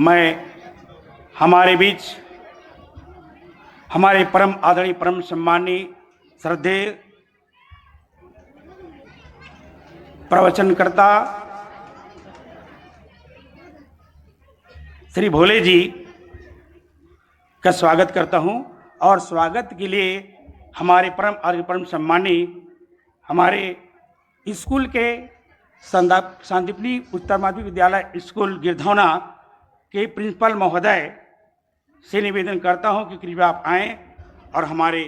मैं हमारे बीच हमारे परम आदरणीय परम सम्मानीय श्रद्धेय प्रवचनकर्ता श्री भोले जी का स्वागत करता हूं और स्वागत के लिए हमारे परम आदरणीय परम सम्मानीय हमारे स्कूल के संदीपनी उच्चतर माध्यमिक विद्यालय स्कूल गिरधौना के प्रिंसिपल महोदय से निवेदन करता हूं कि कृपया आप आएँ और हमारे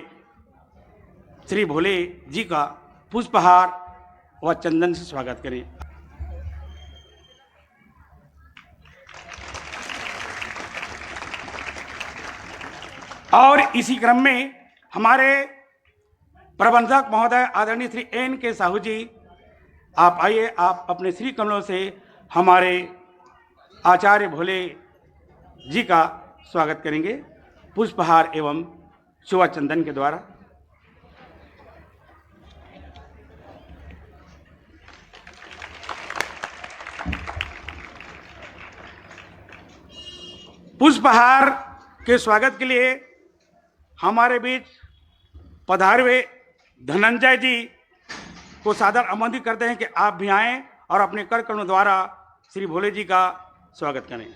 श्री भोले जी का पुष्पहार व चंदन से स्वागत करें। और इसी क्रम में हमारे प्रबंधक महोदय आदरणीय श्री एन के साहू जी, आप आइए, आप अपने श्री कमलों से हमारे आचार्य भोले जी का स्वागत करेंगे पुष्पहार एवं शुभ चंदन के द्वारा। पुष्पहार के स्वागत के लिए हमारे बीच पधारे हुए धनंजय जी को सादर आमंत्रित करते हैं कि आप भी आएं और अपने कर कमलों द्वारा श्री भोले जी का स्वागत करें।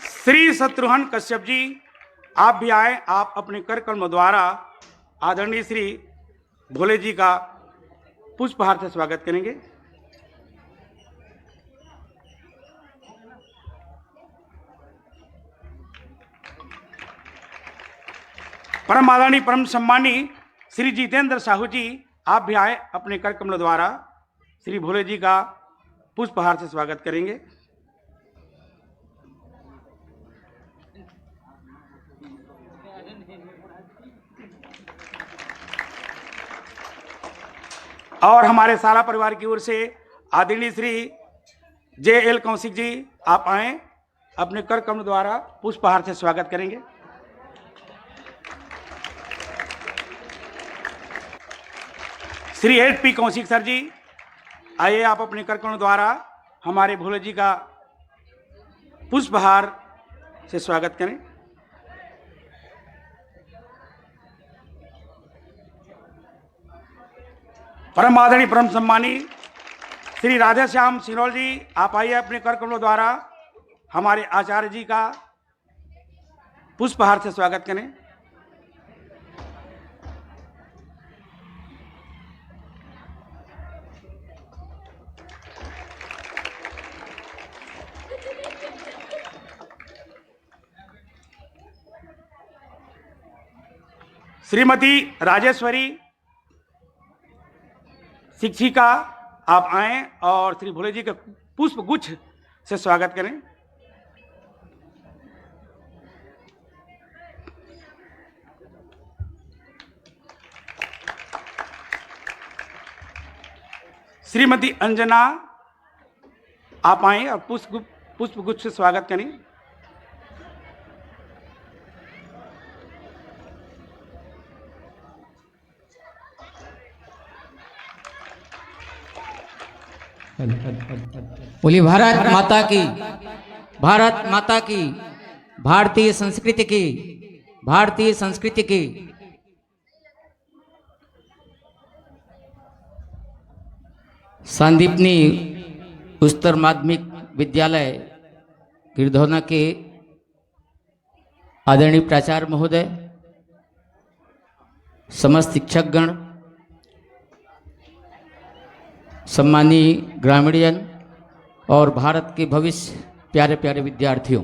श्री शत्रुघ्न कश्यप जी, आप भी आए, आप अपने कर कमलों द्वारा आदरणीय श्री भोले जी का पुष्पहार से स्वागत करेंगे। परम आदरणीय परम सम्मानीय श्री जितेंद्र साहू जी, आप भी आए, अपने कर कमलों द्वारा श्री भोले जी का पुष्पहार से स्वागत करेंगे। और हमारे सारा परिवार की ओर से आदरणीय श्री जे.एल. कौशिक जी, आप आए, अपने कर कमलों द्वारा पुष्पहार से स्वागत करेंगे। श्री एच.पी. कौशिक सर जी, आइए, आप अपने कर कमलों द्वारा हमारे भोले जी का पुष्पहार से स्वागत करें। परम आदरणीय परम सम्मानीय श्री राधे श्याम सिनोल जी, आप आइए, अपने कर कमलों द्वारा हमारे आचार्य जी का पुष्पहार से स्वागत करें। श्रीमती राजेश्वरी शिक्षिका, आप आएं और श्री भोले जी के पुष्प गुच्छ से स्वागत करें। श्रीमती अंजना, आप आएं और पुष्प गुच्छ से स्वागत करें। बोली भारत माता की, भारत माता की, भारतीय संस्कृति की, भारतीय संस्कृति की। संदीपनी उच्चतर माध्यमिक विद्यालय गिरधौना के आदरणीय प्राचार्य महोदय, समस्त शिक्षकगण, सम्मानीय ग्रामीणजन और भारत के भविष्य प्यारे प्यारे विद्यार्थियों,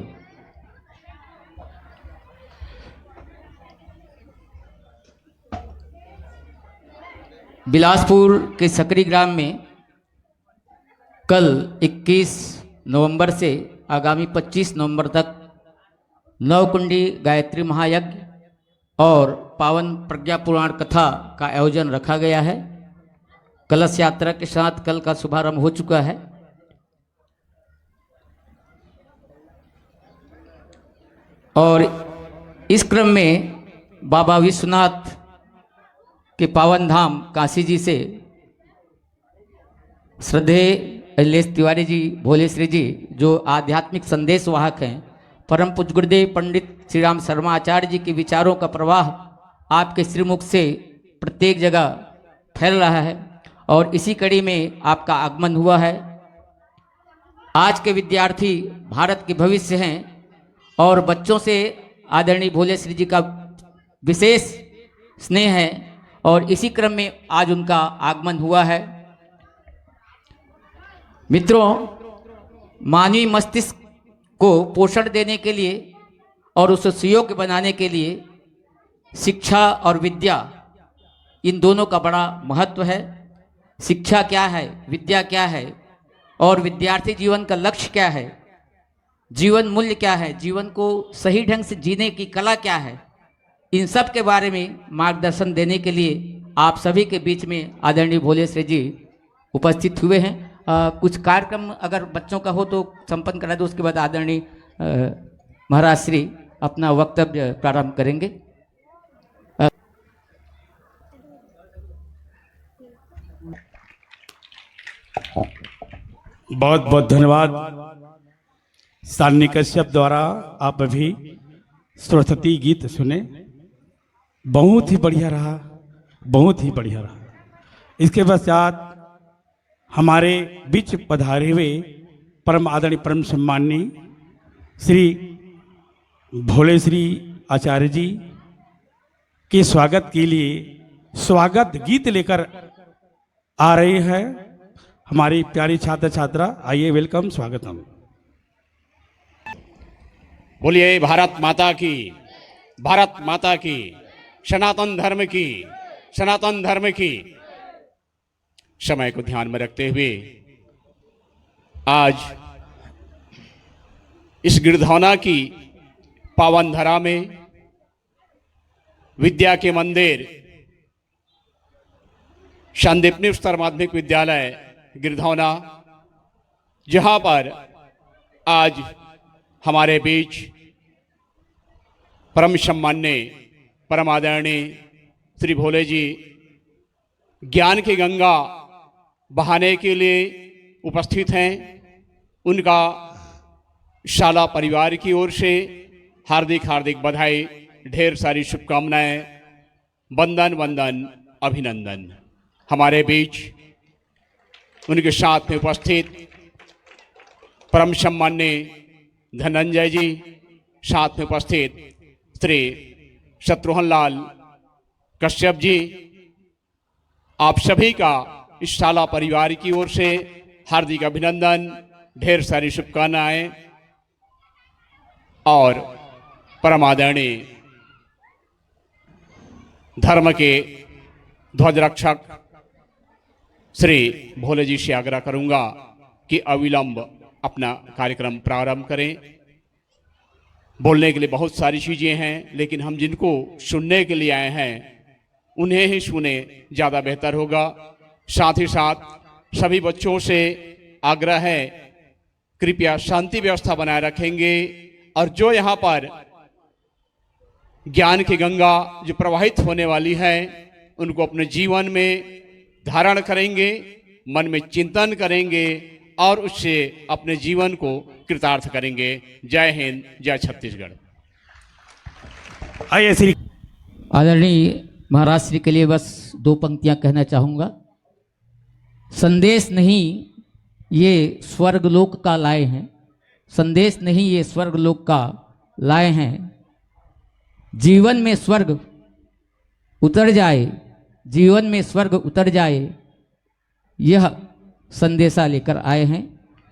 बिलासपुर के सकरी ग्राम में कल 21 नवंबर से आगामी 25 नवंबर तक नवकुंडी गायत्री महायज्ञ और पावन प्रज्ञा पुराण कथा का आयोजन रखा गया है। कलश यात्रा के साथ कल का शुभारंभ हो चुका है। और इस क्रम में बाबा विश्वनाथ के पावन धाम काशी जी से श्रद्धेय अखिलेश तिवारी जी, भोले श्री जी, जो आध्यात्मिक संदेश वाहक हैं, परम पूज्य गुरुदेव पंडित श्री राम शर्मा आचार्य जी के विचारों का प्रवाह आपके श्रीमुख से प्रत्येक जगह फैल रहा है और इसी कड़ी में आपका आगमन हुआ है। आज के विद्यार्थी भारत के भविष्य हैं और बच्चों से आदरणीय भोले श्री जी का विशेष स्नेह है और इसी क्रम में आज उनका आगमन हुआ है। मित्रों, मानवीय मस्तिष्क को पोषण देने के लिए और उसे सुयोग्य बनाने के लिए शिक्षा और विद्या, इन दोनों का बड़ा महत्व है। शिक्षा क्या है, विद्या क्या है और विद्यार्थी जीवन का लक्ष्य क्या है, जीवन मूल्य क्या है, जीवन को सही ढंग से जीने की कला क्या है, इन सब के बारे में मार्गदर्शन देने के लिए आप सभी के बीच में आदरणीय भोले श्री जी उपस्थित हुए हैं। कुछ कार्यक्रम अगर बच्चों का हो तो संपन्न करा दो, उसके बाद आदरणीय महाराज श्री अपना वक्तव्य प्रारंभ करेंगे। बहुत बहुत धन्यवाद सान्नी कश्यप द्वारा आप अभी सरस्वती गीत सुने, बहुत ही बढ़िया रहा, बहुत ही बढ़िया रहा। इसके पश्चात हमारे बीच पधारे हुए परम आदरणीय परम सम्माननीय श्री भोले श्री आचार्य जी के स्वागत के लिए स्वागत गीत लेकर आ रहे हैं हमारी प्यारी छात्र छात्रा। आइए, वेलकम, स्वागतम। बोलिए भारत माता की, भारत माता की, सनातन धर्म की, सनातन धर्म की। समय को ध्यान में रखते हुए आज इस गिरधौना की पावन धरा में विद्या के मंदिर शांतिपनि उच्चतर माध्यमिक विद्यालय गिरधौना, जहां पर आज हमारे बीच परम सम्मान्य परम आदरणीय श्री भोले जी ज्ञान की गंगा बहाने के लिए उपस्थित हैं। उनका शाला परिवार की ओर से हार्दिक हार्दिक बधाई, ढेर सारी शुभकामनाएं, वंदन वंदन अभिनंदन। हमारे बीच उनके साथ में उपस्थित परम सम्मान्य धनंजय जी, साथ में उपस्थित श्री शत्रुघ्न लाल कश्यप जी, आप सभी का इस शाला परिवार की ओर से हार्दिक अभिनंदन, ढेर सारी शुभकामनाएं। और परम आदरणीय धर्म के ध्वज रक्षक श्री भोले जी से आग्रह करूंगा कि अविलंब अपना कार्यक्रम प्रारंभ करें। बोलने के लिए बहुत सारी चीजें हैं, लेकिन हम जिनको सुनने के लिए आए हैं उन्हें ही सुने, ज़्यादा बेहतर होगा। साथ ही साथ सभी बच्चों से आग्रह है, कृपया शांति व्यवस्था बनाए रखेंगे और जो यहाँ पर ज्ञान की गंगा जो प्रवाहित होने वाली है उनको अपने जीवन में धारण करेंगे, मन में चिंतन करेंगे और उससे अपने जीवन को कृतार्थ करेंगे। जय हिंद, जय छत्तीसगढ़। आइए श्री आदरणीय महाराज श्री के लिए बस 2 पंक्तियां कहना चाहूँगा। संदेश नहीं ये स्वर्गलोक का लाए हैं, संदेश नहीं ये स्वर्गलोक का लाए हैं। जीवन में स्वर्ग उतर जाए, जीवन में स्वर्ग उतर जाए, यह संदेशा लेकर आए हैं।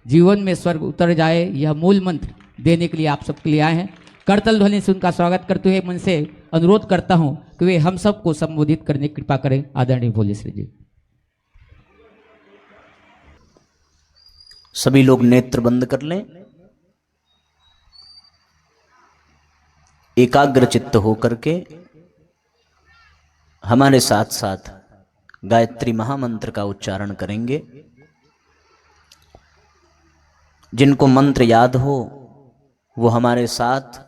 जीवन में स्वर्ग उतर जाए, यह मूल मंत्र देने के लिए आप सबके लिए आए हैं। करतल ध्वनि से उनका स्वागत करते हुए मन से अनुरोध करता हूं कि वे हम सबको संबोधित करने की कृपा करें। आदरणीय भोले श्री जी। सभी लोग नेत्र बंद कर लें, एकाग्र चित्त हो करके हमारे साथ साथ गायत्री महामंत्र का उच्चारण करेंगे। जिनको मंत्र याद हो वो हमारे साथ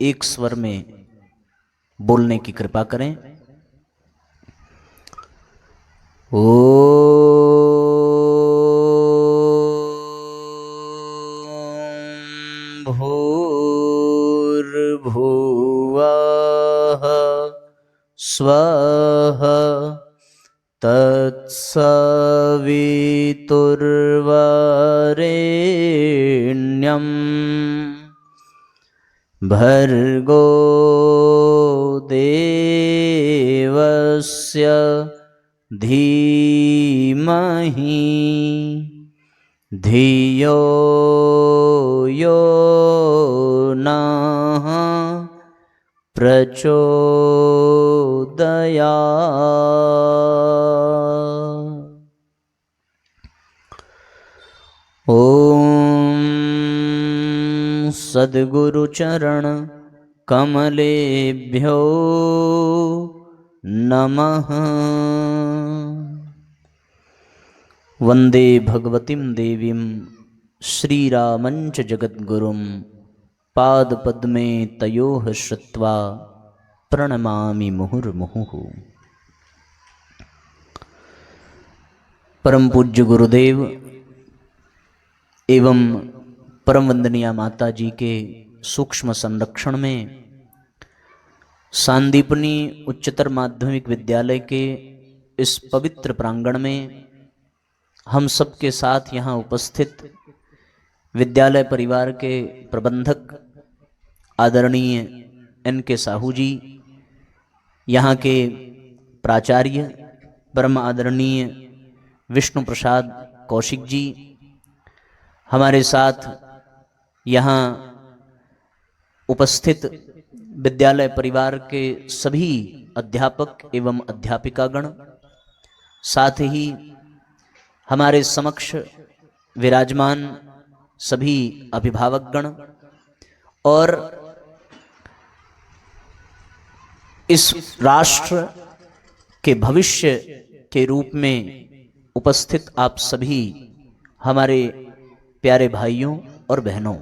एक स्वर में बोलने की कृपा करें। ओ स्वः तत्सवितुर्वरेण्यं भर्गो देवस्य धीमहि धियो यो नः प्रचोदयात्। ओम सद्गुरुचरण कमलेभ्यो नमः। वंदे भगवतीं देवीं श्रीरामंच जगद्गुरुं पादपद्मे तयोः श्रुत्वा प्रणमामि मुहुर्मुहुः। परम पूज्य गुरुदेव एवं परम वंदनीय माता जी के सूक्ष्म संरक्षण में सांदीपनी उच्चतर माध्यमिक विद्यालय के इस पवित्र प्रांगण में हम सबके साथ यहाँ उपस्थित विद्यालय परिवार के प्रबंधक आदरणीय N.K. साहू जी, यहाँ के प्राचार्य परम आदरणीय विष्णु प्रसाद कौशिक जी, हमारे साथ यहाँ उपस्थित विद्यालय परिवार के सभी अध्यापक एवं अध्यापिकागण, साथ ही हमारे समक्ष विराजमान सभी अभिभावकगण और इस राष्ट्र के भविष्य के रूप में उपस्थित आप सभी हमारे प्यारे भाइयों और बहनों।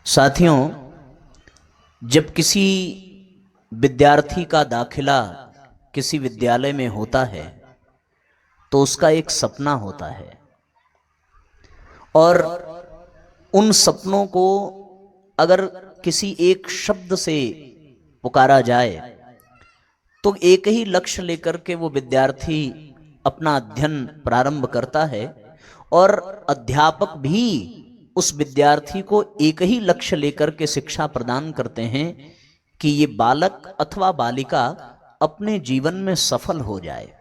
साथियों, जब किसी विद्यार्थी का दाखिला किसी विद्यालय में होता है तो उसका एक सपना होता है और उन सपनों को अगर किसी एक शब्द से पुकारा जाए तो एक ही लक्ष्य लेकर के वो विद्यार्थी अपना अध्ययन प्रारंभ करता है और अध्यापक भी उस विद्यार्थी को एक ही लक्ष्य लेकर के शिक्षा प्रदान करते हैं कि ये बालक अथवा बालिका अपने जीवन में सफल हो जाए।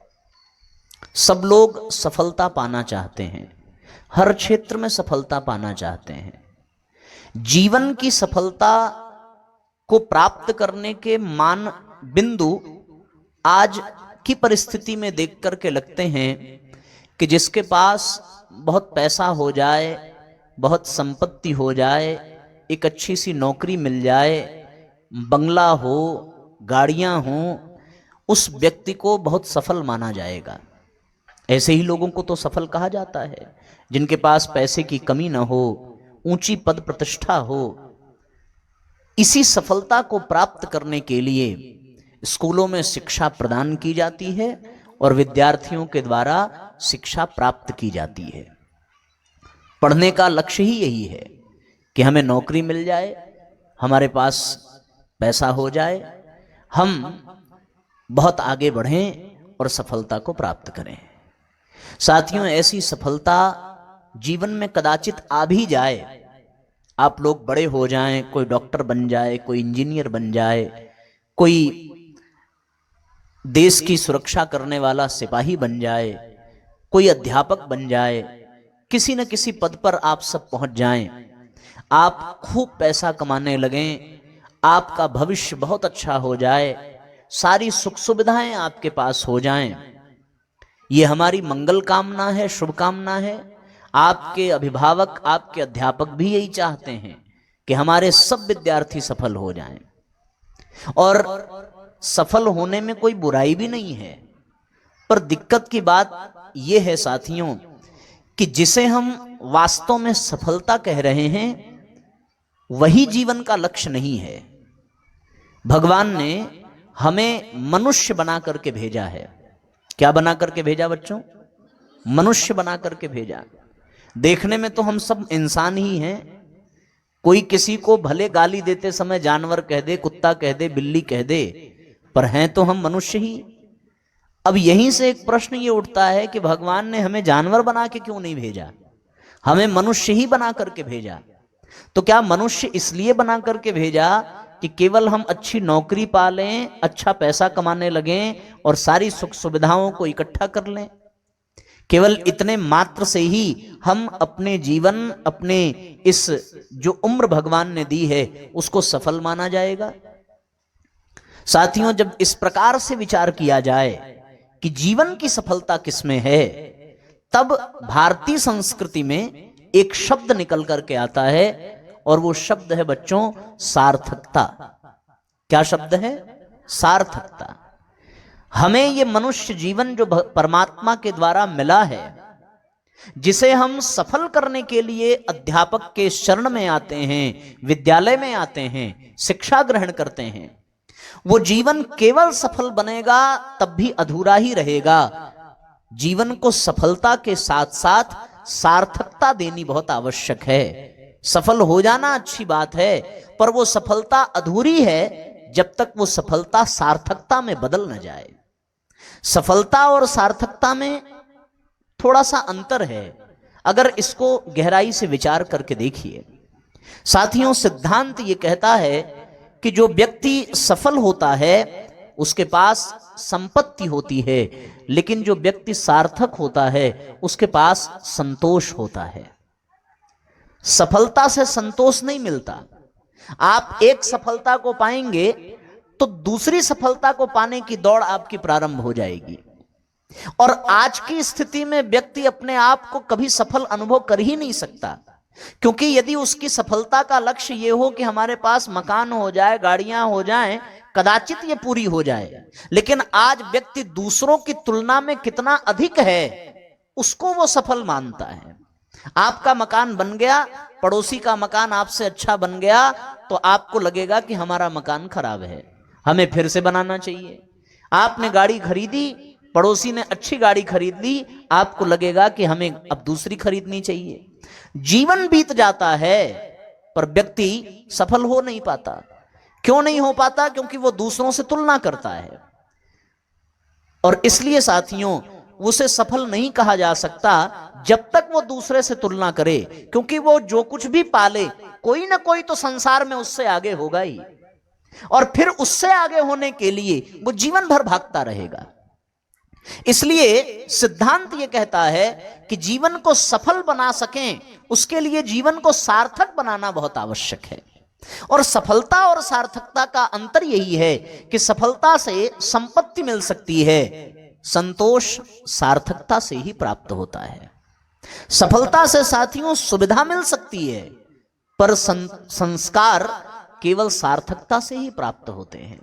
सब लोग सफलता पाना चाहते हैं, हर क्षेत्र में सफलता पाना चाहते हैं। जीवन की सफलता को प्राप्त करने के मान बिंदु आज की परिस्थिति में देख करके लगते हैं कि जिसके पास बहुत पैसा हो जाए, बहुत संपत्ति हो जाए, एक अच्छी सी नौकरी मिल जाए, बंगला हो, गाड़ियां हों, उस व्यक्ति को बहुत सफल माना जाएगा। ऐसे ही लोगों को तो सफल कहा जाता है जिनके पास पैसे की कमी न हो, ऊंची पद प्रतिष्ठा हो। इसी सफलता को प्राप्त करने के लिए स्कूलों में शिक्षा प्रदान की जाती है और विद्यार्थियों के द्वारा शिक्षा प्राप्त की जाती है। पढ़ने का लक्ष्य ही यही है कि हमें नौकरी मिल जाए, हमारे पास पैसा हो जाए, हम बहुत आगे बढ़ें और सफलता को प्राप्त करें। साथियों, ऐसी सफलता जीवन में कदाचित आ भी जाए, आप लोग बड़े हो जाएं, कोई डॉक्टर बन जाए, कोई इंजीनियर बन जाए, कोई देश की सुरक्षा करने वाला सिपाही बन जाए, कोई अध्यापक बन जाए, किसी न किसी पद पर आप सब पहुंच जाएं, आप खूब पैसा कमाने लगें, आपका भविष्य बहुत अच्छा हो जाए, सारी सुख सुविधाएं आपके पास हो जाएं। ये हमारी मंगल कामना है, शुभकामना है। आपके अभिभावक, आपके अध्यापक भी यही चाहते हैं कि हमारे सब विद्यार्थी सफल हो जाएं। और सफल होने में कोई बुराई भी नहीं है, पर दिक्कत की बात यह है साथियों कि जिसे हम वास्तव में सफलता कह रहे हैं वही जीवन का लक्ष्य नहीं है। भगवान ने हमें मनुष्य बना करके भेजा है। क्या बना करके भेजा बच्चों? मनुष्य बना करके भेजा। देखने में तो हम सब इंसान ही हैं। कोई किसी को भले गाली देते समय जानवर कह दे, कुत्ता कह दे, बिल्ली कह दे, पर हैं तो हम मनुष्य ही। अब यहीं से एक प्रश्न ये उठता है कि भगवान ने हमें जानवर बना के क्यों नहीं भेजा, हमें मनुष्य ही बना करके भेजा। तो क्या मनुष्य इसलिए बना करके भेजा कि केवल हम अच्छी नौकरी पा लें, अच्छा पैसा कमाने लगें और सारी सुख सुविधाओं को इकट्ठा कर लें? केवल इतने मात्र से ही हम अपने जीवन, अपने इस जो उम्र भगवान ने दी है उसको सफल माना जाएगा? साथियों, जब इस प्रकार से विचार किया जाए कि जीवन की सफलता किसमें है, तब भारतीय संस्कृति में एक शब्द निकल करके आता है और वो शब्द है बच्चों सार्थकता। क्या शब्द है? सार्थकता। हमें ये मनुष्य जीवन जो परमात्मा के द्वारा मिला है, जिसे हम सफल करने के लिए अध्यापक के शरण में आते हैं, विद्यालय में आते हैं, शिक्षा ग्रहण करते हैं, वो जीवन केवल सफल बनेगा तब भी अधूरा ही रहेगा। जीवन को सफलता के साथ साथ सार्थकता देनी बहुत आवश्यक है। सफल हो जाना अच्छी बात है, पर वो सफलता अधूरी है जब तक वो सफलता सार्थकता में बदल न जाए। सफलता और सार्थकता में थोड़ा सा अंतर है, अगर इसको गहराई से विचार करके देखिए। साथियों, सिद्धांत ये कहता है कि जो व्यक्ति सफल होता है उसके पास संपत्ति होती है, लेकिन जो व्यक्ति सार्थक होता है उसके पास संतोष होता है। सफलता से संतोष नहीं मिलता। आप एक सफलता को पाएंगे तो दूसरी सफलता को पाने की दौड़ आपकी प्रारंभ हो जाएगी। और आज की स्थिति में व्यक्ति अपने आप को कभी सफल अनुभव कर ही नहीं सकता, क्योंकि यदि उसकी सफलता का लक्ष्य ये हो कि हमारे पास मकान हो जाए, गाड़ियां हो जाएं, कदाचित ये पूरी हो जाए, लेकिन आज व्यक्ति दूसरों की तुलना में कितना अधिक है उसको वो सफल मानता है। आपका मकान बन गया, पड़ोसी का मकान आपसे अच्छा बन गया, तो आपको लगेगा कि हमारा मकान खराब है, हमें फिर से बनाना चाहिए। आपने गाड़ी खरीदी, पड़ोसी ने अच्छी गाड़ी खरीद ली, आपको लगेगा कि हमें अब दूसरी खरीदनी चाहिए। जीवन बीत जाता है पर व्यक्ति सफल हो नहीं पाता। क्यों नहीं हो पाता? क्योंकि वो दूसरों से तुलना करता है। और इसलिए साथियों, उसे सफल नहीं कहा जा सकता जब तक वो दूसरे से तुलना करे, क्योंकि वो जो कुछ भी पाले, कोई ना कोई तो संसार में उससे आगे होगा ही, और फिर उससे आगे होने के लिए वो जीवन भर भागता रहेगा। इसलिए सिद्धांत ये कहता है कि जीवन को सफल बना सकें उसके लिए जीवन को सार्थक बनाना बहुत आवश्यक है। और सफलता और सार्थकता का अंतर यही है कि सफलता से संपत्ति मिल सकती है, संतोष सार्थकता से ही प्राप्त होता है। सफलता से साथियों सुविधा मिल सकती है, पर संस्कार केवल सार्थकता से ही प्राप्त होते हैं।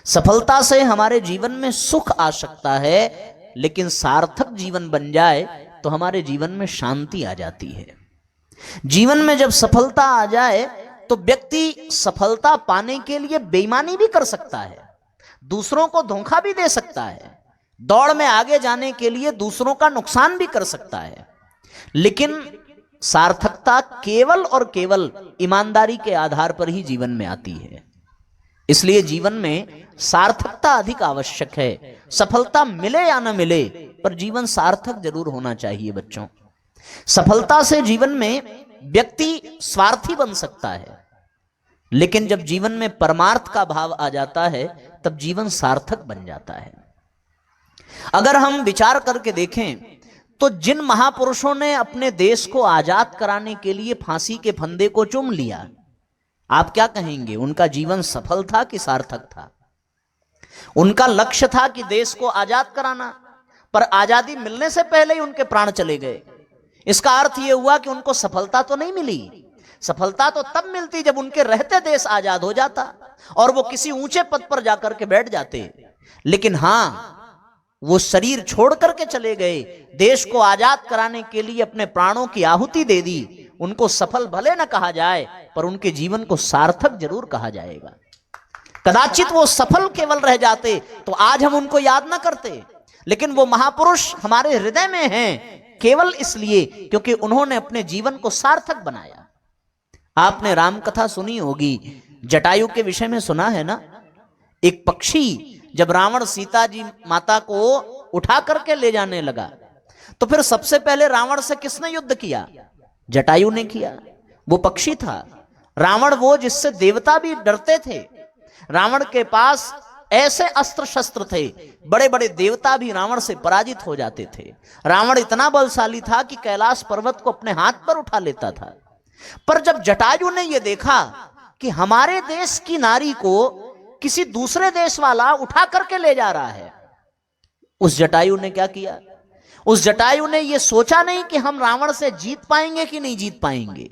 सफलता से हमारे जीवन में सुख आ सकता है, लेकिन सार्थक जीवन बन जाए तो हमारे जीवन में शांति आ जाती है। जीवन में जब सफलता आ जाए तो व्यक्ति सफलता पाने के लिए बेईमानी भी कर सकता है, दूसरों को धोखा भी दे सकता है, दौड़ में आगे जाने के लिए दूसरों का नुकसान भी कर सकता है, लेकिन सार्थकता केवल और केवल ईमानदारी के आधार पर ही जीवन में आती है। इसलिए जीवन में सार्थकता अधिक आवश्यक है। सफलता मिले या न मिले, पर जीवन सार्थक जरूर होना चाहिए बच्चों। सफलता से जीवन में व्यक्ति स्वार्थी बन सकता है, लेकिन जब जीवन में परमार्थ का भाव आ जाता है तब जीवन सार्थक बन जाता है। अगर हम विचार करके देखें तो जिन महापुरुषों ने अपने देश को आजाद कराने के लिए फांसी के फंदे को चूम लिया, आप क्या कहेंगे? उनका जीवन सफल था कि सार्थक था? उनका लक्ष्य था कि देश को आजाद कराना, पर आजादी मिलने से पहले ही उनके प्राण चले गए। इसका अर्थ यह हुआ कि उनको सफलता तो नहीं मिली। सफलता तो तब मिलती जब उनके रहते देश आजाद हो जाता और वो किसी ऊंचे पद पर जाकर के बैठ जाते। लेकिन हां, वो शरीर छोड़ करके चले गए, देश को आजाद कराने के लिए अपने प्राणों की आहुति दे दी। उनको सफल भले न कहा जाए, पर उनके जीवन को सार्थक जरूर कहा जाएगा। कदाचित वो सफल केवल रह जाते तो आज हम उनको याद न करते, लेकिन वो महापुरुष हमारे हृदय में हैं केवल इसलिए क्योंकि उन्होंने अपने जीवन को सार्थक बनाया। आपने राम कथा सुनी होगी, जटायु के विषय में सुना है ना? एक पक्षी जब रावण सीता जी माता को उठा करके ले जाने लगा, तो फिर सबसे पहले रावण से किसने युद्ध किया? जटायु ने किया। वो पक्षी था। रावण वो जिससे देवता भी डरते थे। रावण के पास ऐसे अस्त्र शस्त्र थे, बड़े बड़े देवता भी रावण से पराजित हो जाते थे। रावण इतना बलशाली था कि कैलाश पर्वत को अपने हाथ पर उठा लेता था। पर जब जटायु ने यह देखा कि हमारे देश की नारी को किसी दूसरे देश वाला उठा करके ले जा रहा है, उस जटायु ने क्या किया? उस जटायु ने यह सोचा नहीं कि हम रावण से जीत पाएंगे कि नहीं जीत पाएंगे।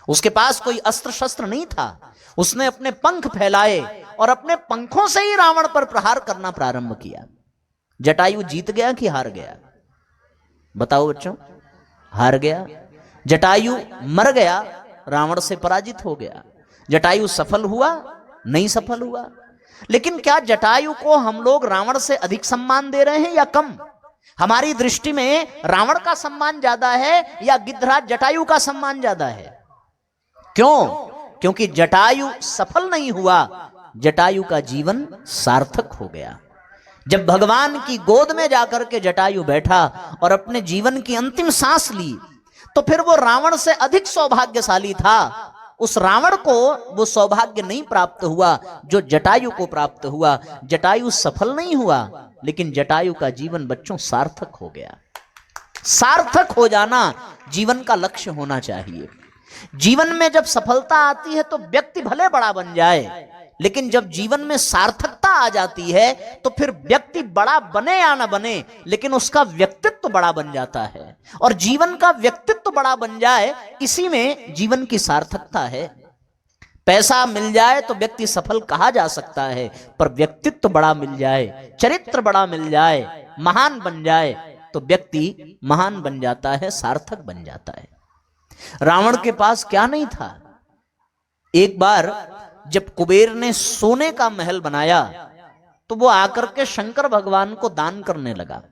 उसके पास कोई अस्त्र शस्त्र नहीं था। उसने अपने पंख फैलाए और अपने पंखों से ही रावण पर प्रहार करना प्रारंभ किया। जटायु जीत गया कि हार गया? बताओ बच्चों, हार गया। जटायु मर गया, रावण से पराजित हो गया। जटायु सफल हुआ? नहीं सफल हुआ। लेकिन क्या जटायु को हम लोग रावण से अधिक सम्मान दे रहे हैं या कम? हमारी दृष्टि में रावण का सम्मान ज्यादा है या गिद्धराज जटायु का सम्मान ज्यादा है? क्यों? क्योंकि जटायु सफल नहीं हुआ, जटायु का जीवन सार्थक हो गया। जब भगवान की गोद में जाकर के जटायु बैठा और अपने जीवन की अंतिम सांस ली, तो फिर वो रावण से अधिक सौभाग्यशाली था। उस रावण को वो सौभाग्य नहीं प्राप्त हुआ जो जटायु को प्राप्त हुआ। जटायु सफल नहीं हुआ, लेकिन जटायु का जीवन बच्चों सार्थक हो गया। सार्थक हो जाना जीवन का लक्ष्य होना चाहिए। जीवन में जब सफलता आती है तो व्यक्ति भले बड़ा बन जाए, लेकिन जब जीवन में सार्थकता आ जाती है तो फिर व्यक्ति बड़ा बने या ना बने, लेकिन उसका व्यक्तित्व बड़ा बन जाता है। और जीवन का व्यक्तित्व बड़ा बन जाए, इसी में जीवन की सार्थकता है। पैसा मिल जाए तो व्यक्ति सफल कहा जा सकता है, पर व्यक्तित्व बड़ा मिल जाए, चरित्र बड़ा मिल जाए, महान बन जाए, तो व्यक्ति महान बन जाता है, सार्थक बन जाता है। रावण के पास क्या नहीं था? एक बार जब कुबेर ने सोने का महल बनाया तो वो आकर के शंकर भगवान को दान करने लगा।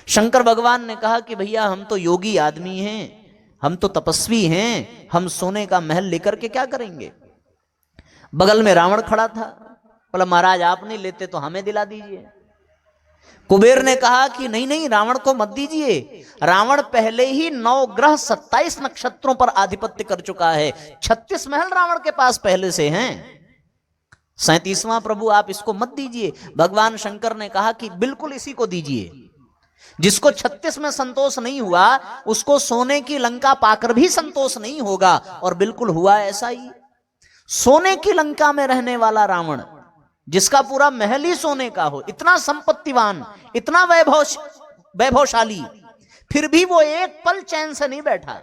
शंकर भगवान ने कहा कि भैया हम तो योगी आदमी हैं, हम तो तपस्वी हैं, हम सोने का महल लेकर के क्या करेंगे? बगल में रावण खड़ा था, बोला महाराज आप नहीं लेते तो हमें दिला दीजिए। कुबेर ने कहा कि नहीं नहीं, रावण को मत दीजिए। रावण पहले ही 9 ग्रह 27 नक्षत्रों पर आधिपत्य कर चुका है। 36 महल रावण के पास पहले से हैं। 37वां प्रभु आप इसको मत दीजिए। भगवान शंकर ने कहा कि बिल्कुल इसी को दीजिए। जिसको 36 में संतोष नहीं हुआ, उसको सोने की लंका पाकर भी संतोष नहीं होगा। और बिल्कुल हुआ ऐसा ही। सोने की लंका में रहने वाला रावण, जिसका पूरा महल ही सोने का हो, इतना संपत्तिवान, इतना वैभवशाली, फिर भी वो एक पल चैन से नहीं बैठा।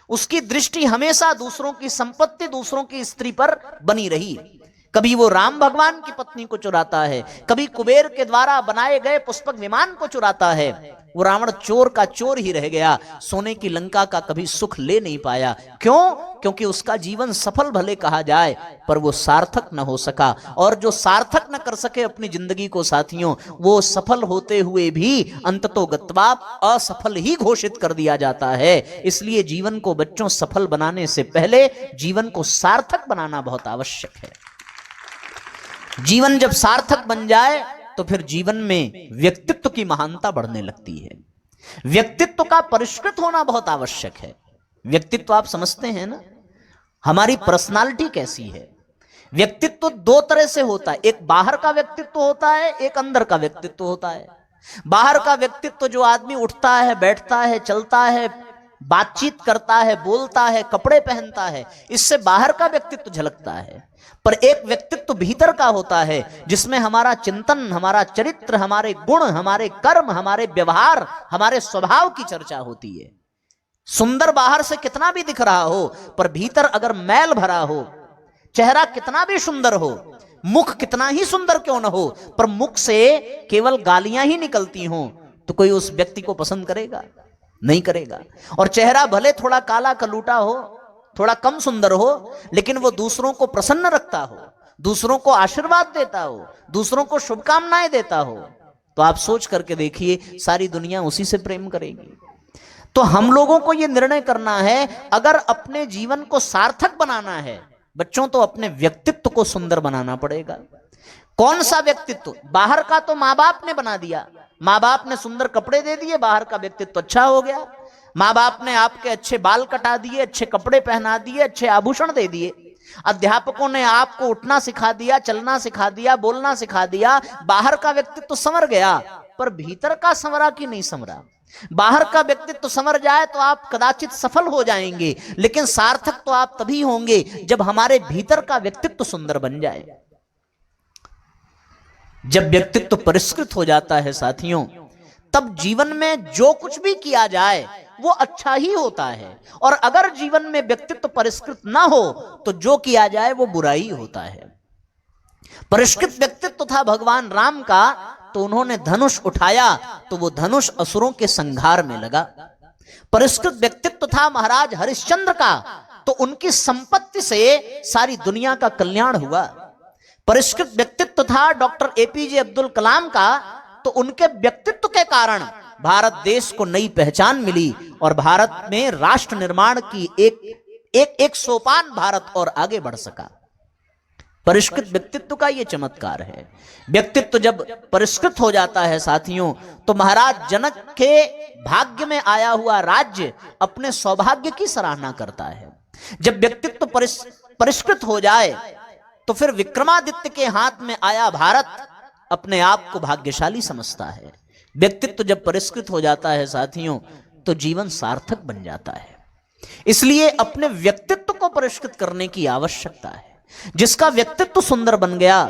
उसकी दृष्टि हमेशा दूसरों की संपत्ति, दूसरों की स्त्री पर बनी रही। कभी वो राम भगवान की पत्नी को चुराता है, कभी कुबेर के द्वारा बनाए गए पुष्पक विमान को चुराता है। वो रावण चोर का चोर ही रह गया, सोने की लंका का कभी सुख ले नहीं पाया। क्यों? क्योंकि उसका जीवन सफल भले कहा जाए, पर वो सार्थक न हो सका। और जो सार्थक न कर सके अपनी जिंदगी को साथियों, वो सफल होते हुए भी अंततोगत्वा असफल ही घोषित कर दिया जाता है। इसलिए जीवन को बच्चों सफल बनाने से पहले जीवन को सार्थक बनाना बहुत आवश्यक है। जीवन जब सार्थक बन जाए तो फिर जीवन में व्यक्तित्व की महानता बढ़ने लगती है। व्यक्तित्व का परिष्कृत होना बहुत आवश्यक है। व्यक्तित्व आप समझते हैं ना, हमारी पर्सनालिटी कैसी है। व्यक्तित्व 2 तरह से होता है, एक बाहर का व्यक्तित्व होता है, एक अंदर का व्यक्तित्व होता है। बाहर का व्यक्तित्व जो आदमी उठता है, बैठता है, चलता है, बातचीत करता है, बोलता है, कपड़े पहनता है, इससे बाहर का व्यक्तित्व झलकता है। पर एक व्यक्तित्व भीतर का होता है, जिसमें हमारा चिंतन, हमारा चरित्र, हमारे गुण, हमारे कर्म, हमारे व्यवहार, हमारे स्वभाव की चर्चा होती है। सुंदर बाहर से कितना भी दिख रहा हो, पर भीतर अगर मैल भरा हो, चेहरा कितना भी सुंदर हो, मुख कितना ही सुंदर क्यों न हो, पर मुख से केवल गालियां ही निकलती हों, तो कोई उस व्यक्ति को पसंद करेगा? नहीं करेगा। और चेहरा भले थोड़ा काला कलूटा हो, थोड़ा कम सुंदर हो, लेकिन वो दूसरों को प्रसन्न रखता हो, दूसरों को आशीर्वाद देता हो, दूसरों को शुभकामनाएं देता हो, तो आप सोच करके देखिए सारी दुनिया उसी से प्रेम करेगी। तो हम लोगों को यह निर्णय करना है, अगर अपने जीवन को सार्थक बनाना है बच्चों, तो अपने व्यक्तित्व को सुंदर बनाना पड़ेगा। कौन सा व्यक्तित्व? बाहर का तो माँ बाप ने बना दिया, माँ बाप ने सुंदर कपड़े दे दिए, बाहर का व्यक्तित्व अच्छा हो गया। माँ बाप ने आपके अच्छे बाल कटा दिए, अच्छे कपड़े पहना दिए, अच्छे आभूषण दे दिए। अध्यापकों ने आपको उठना सिखा दिया, चलना सिखा दिया, बोलना सिखा दिया। बाहर का व्यक्तित्व तो संवर गया, पर भीतर का संवरा कि नहीं संवरा? बाहर का व्यक्तित्व संवर जाए तो आप कदाचित सफल हो जाएंगे, लेकिन सार्थक तो आप तभी होंगे जब हमारे भीतर का व्यक्तित्व सुंदर बन जाए। जब व्यक्तित्व परिष्कृत हो जाता है साथियों, तब जीवन में जो कुछ भी किया जाए वो अच्छा ही होता है। और अगर जीवन में व्यक्तित्व परिष्कृत ना हो तो जो किया जाए वो बुरा ही होता है। परिष्कृत व्यक्तित्व था भगवान राम का, तो उन्होंने धनुष उठाया तो वो धनुष असुरों के संहार में लगा। परिष्कृत व्यक्तित्व था महाराज हरिश्चंद्र का, तो उनकी संपत्ति से सारी दुनिया का कल्याण हुआ। परिष्कृत व्यक्तित्व था डॉक्टर एपीजे अब्दुल कलाम का, तो उनके व्यक्तित्व के कारण भारत देश को नई पहचान मिली और भारत में राष्ट्र निर्माण की एक सोपान भारत और आगे बढ़ सका। परिष्कृत व्यक्तित्व का यह चमत्कार है। व्यक्तित्व जब परिष्कृत हो जाता है साथियों, तो महाराज जनक के भाग्य में आया हुआ राज्य अपने सौभाग्य की सराहना करता है। जब व्यक्तित्व परिष्कृत हो जाए तो फिर विक्रमादित्य के हाथ में आया भारत अपने आप को भाग्यशाली समझता है। व्यक्तित्व जब परिष्कृत हो जाता है साथियों, तो जीवन सार्थक बन जाता है। इसलिए अपने व्यक्तित्व को परिष्कृत करने की आवश्यकता है। जिसका व्यक्तित्व सुंदर बन गया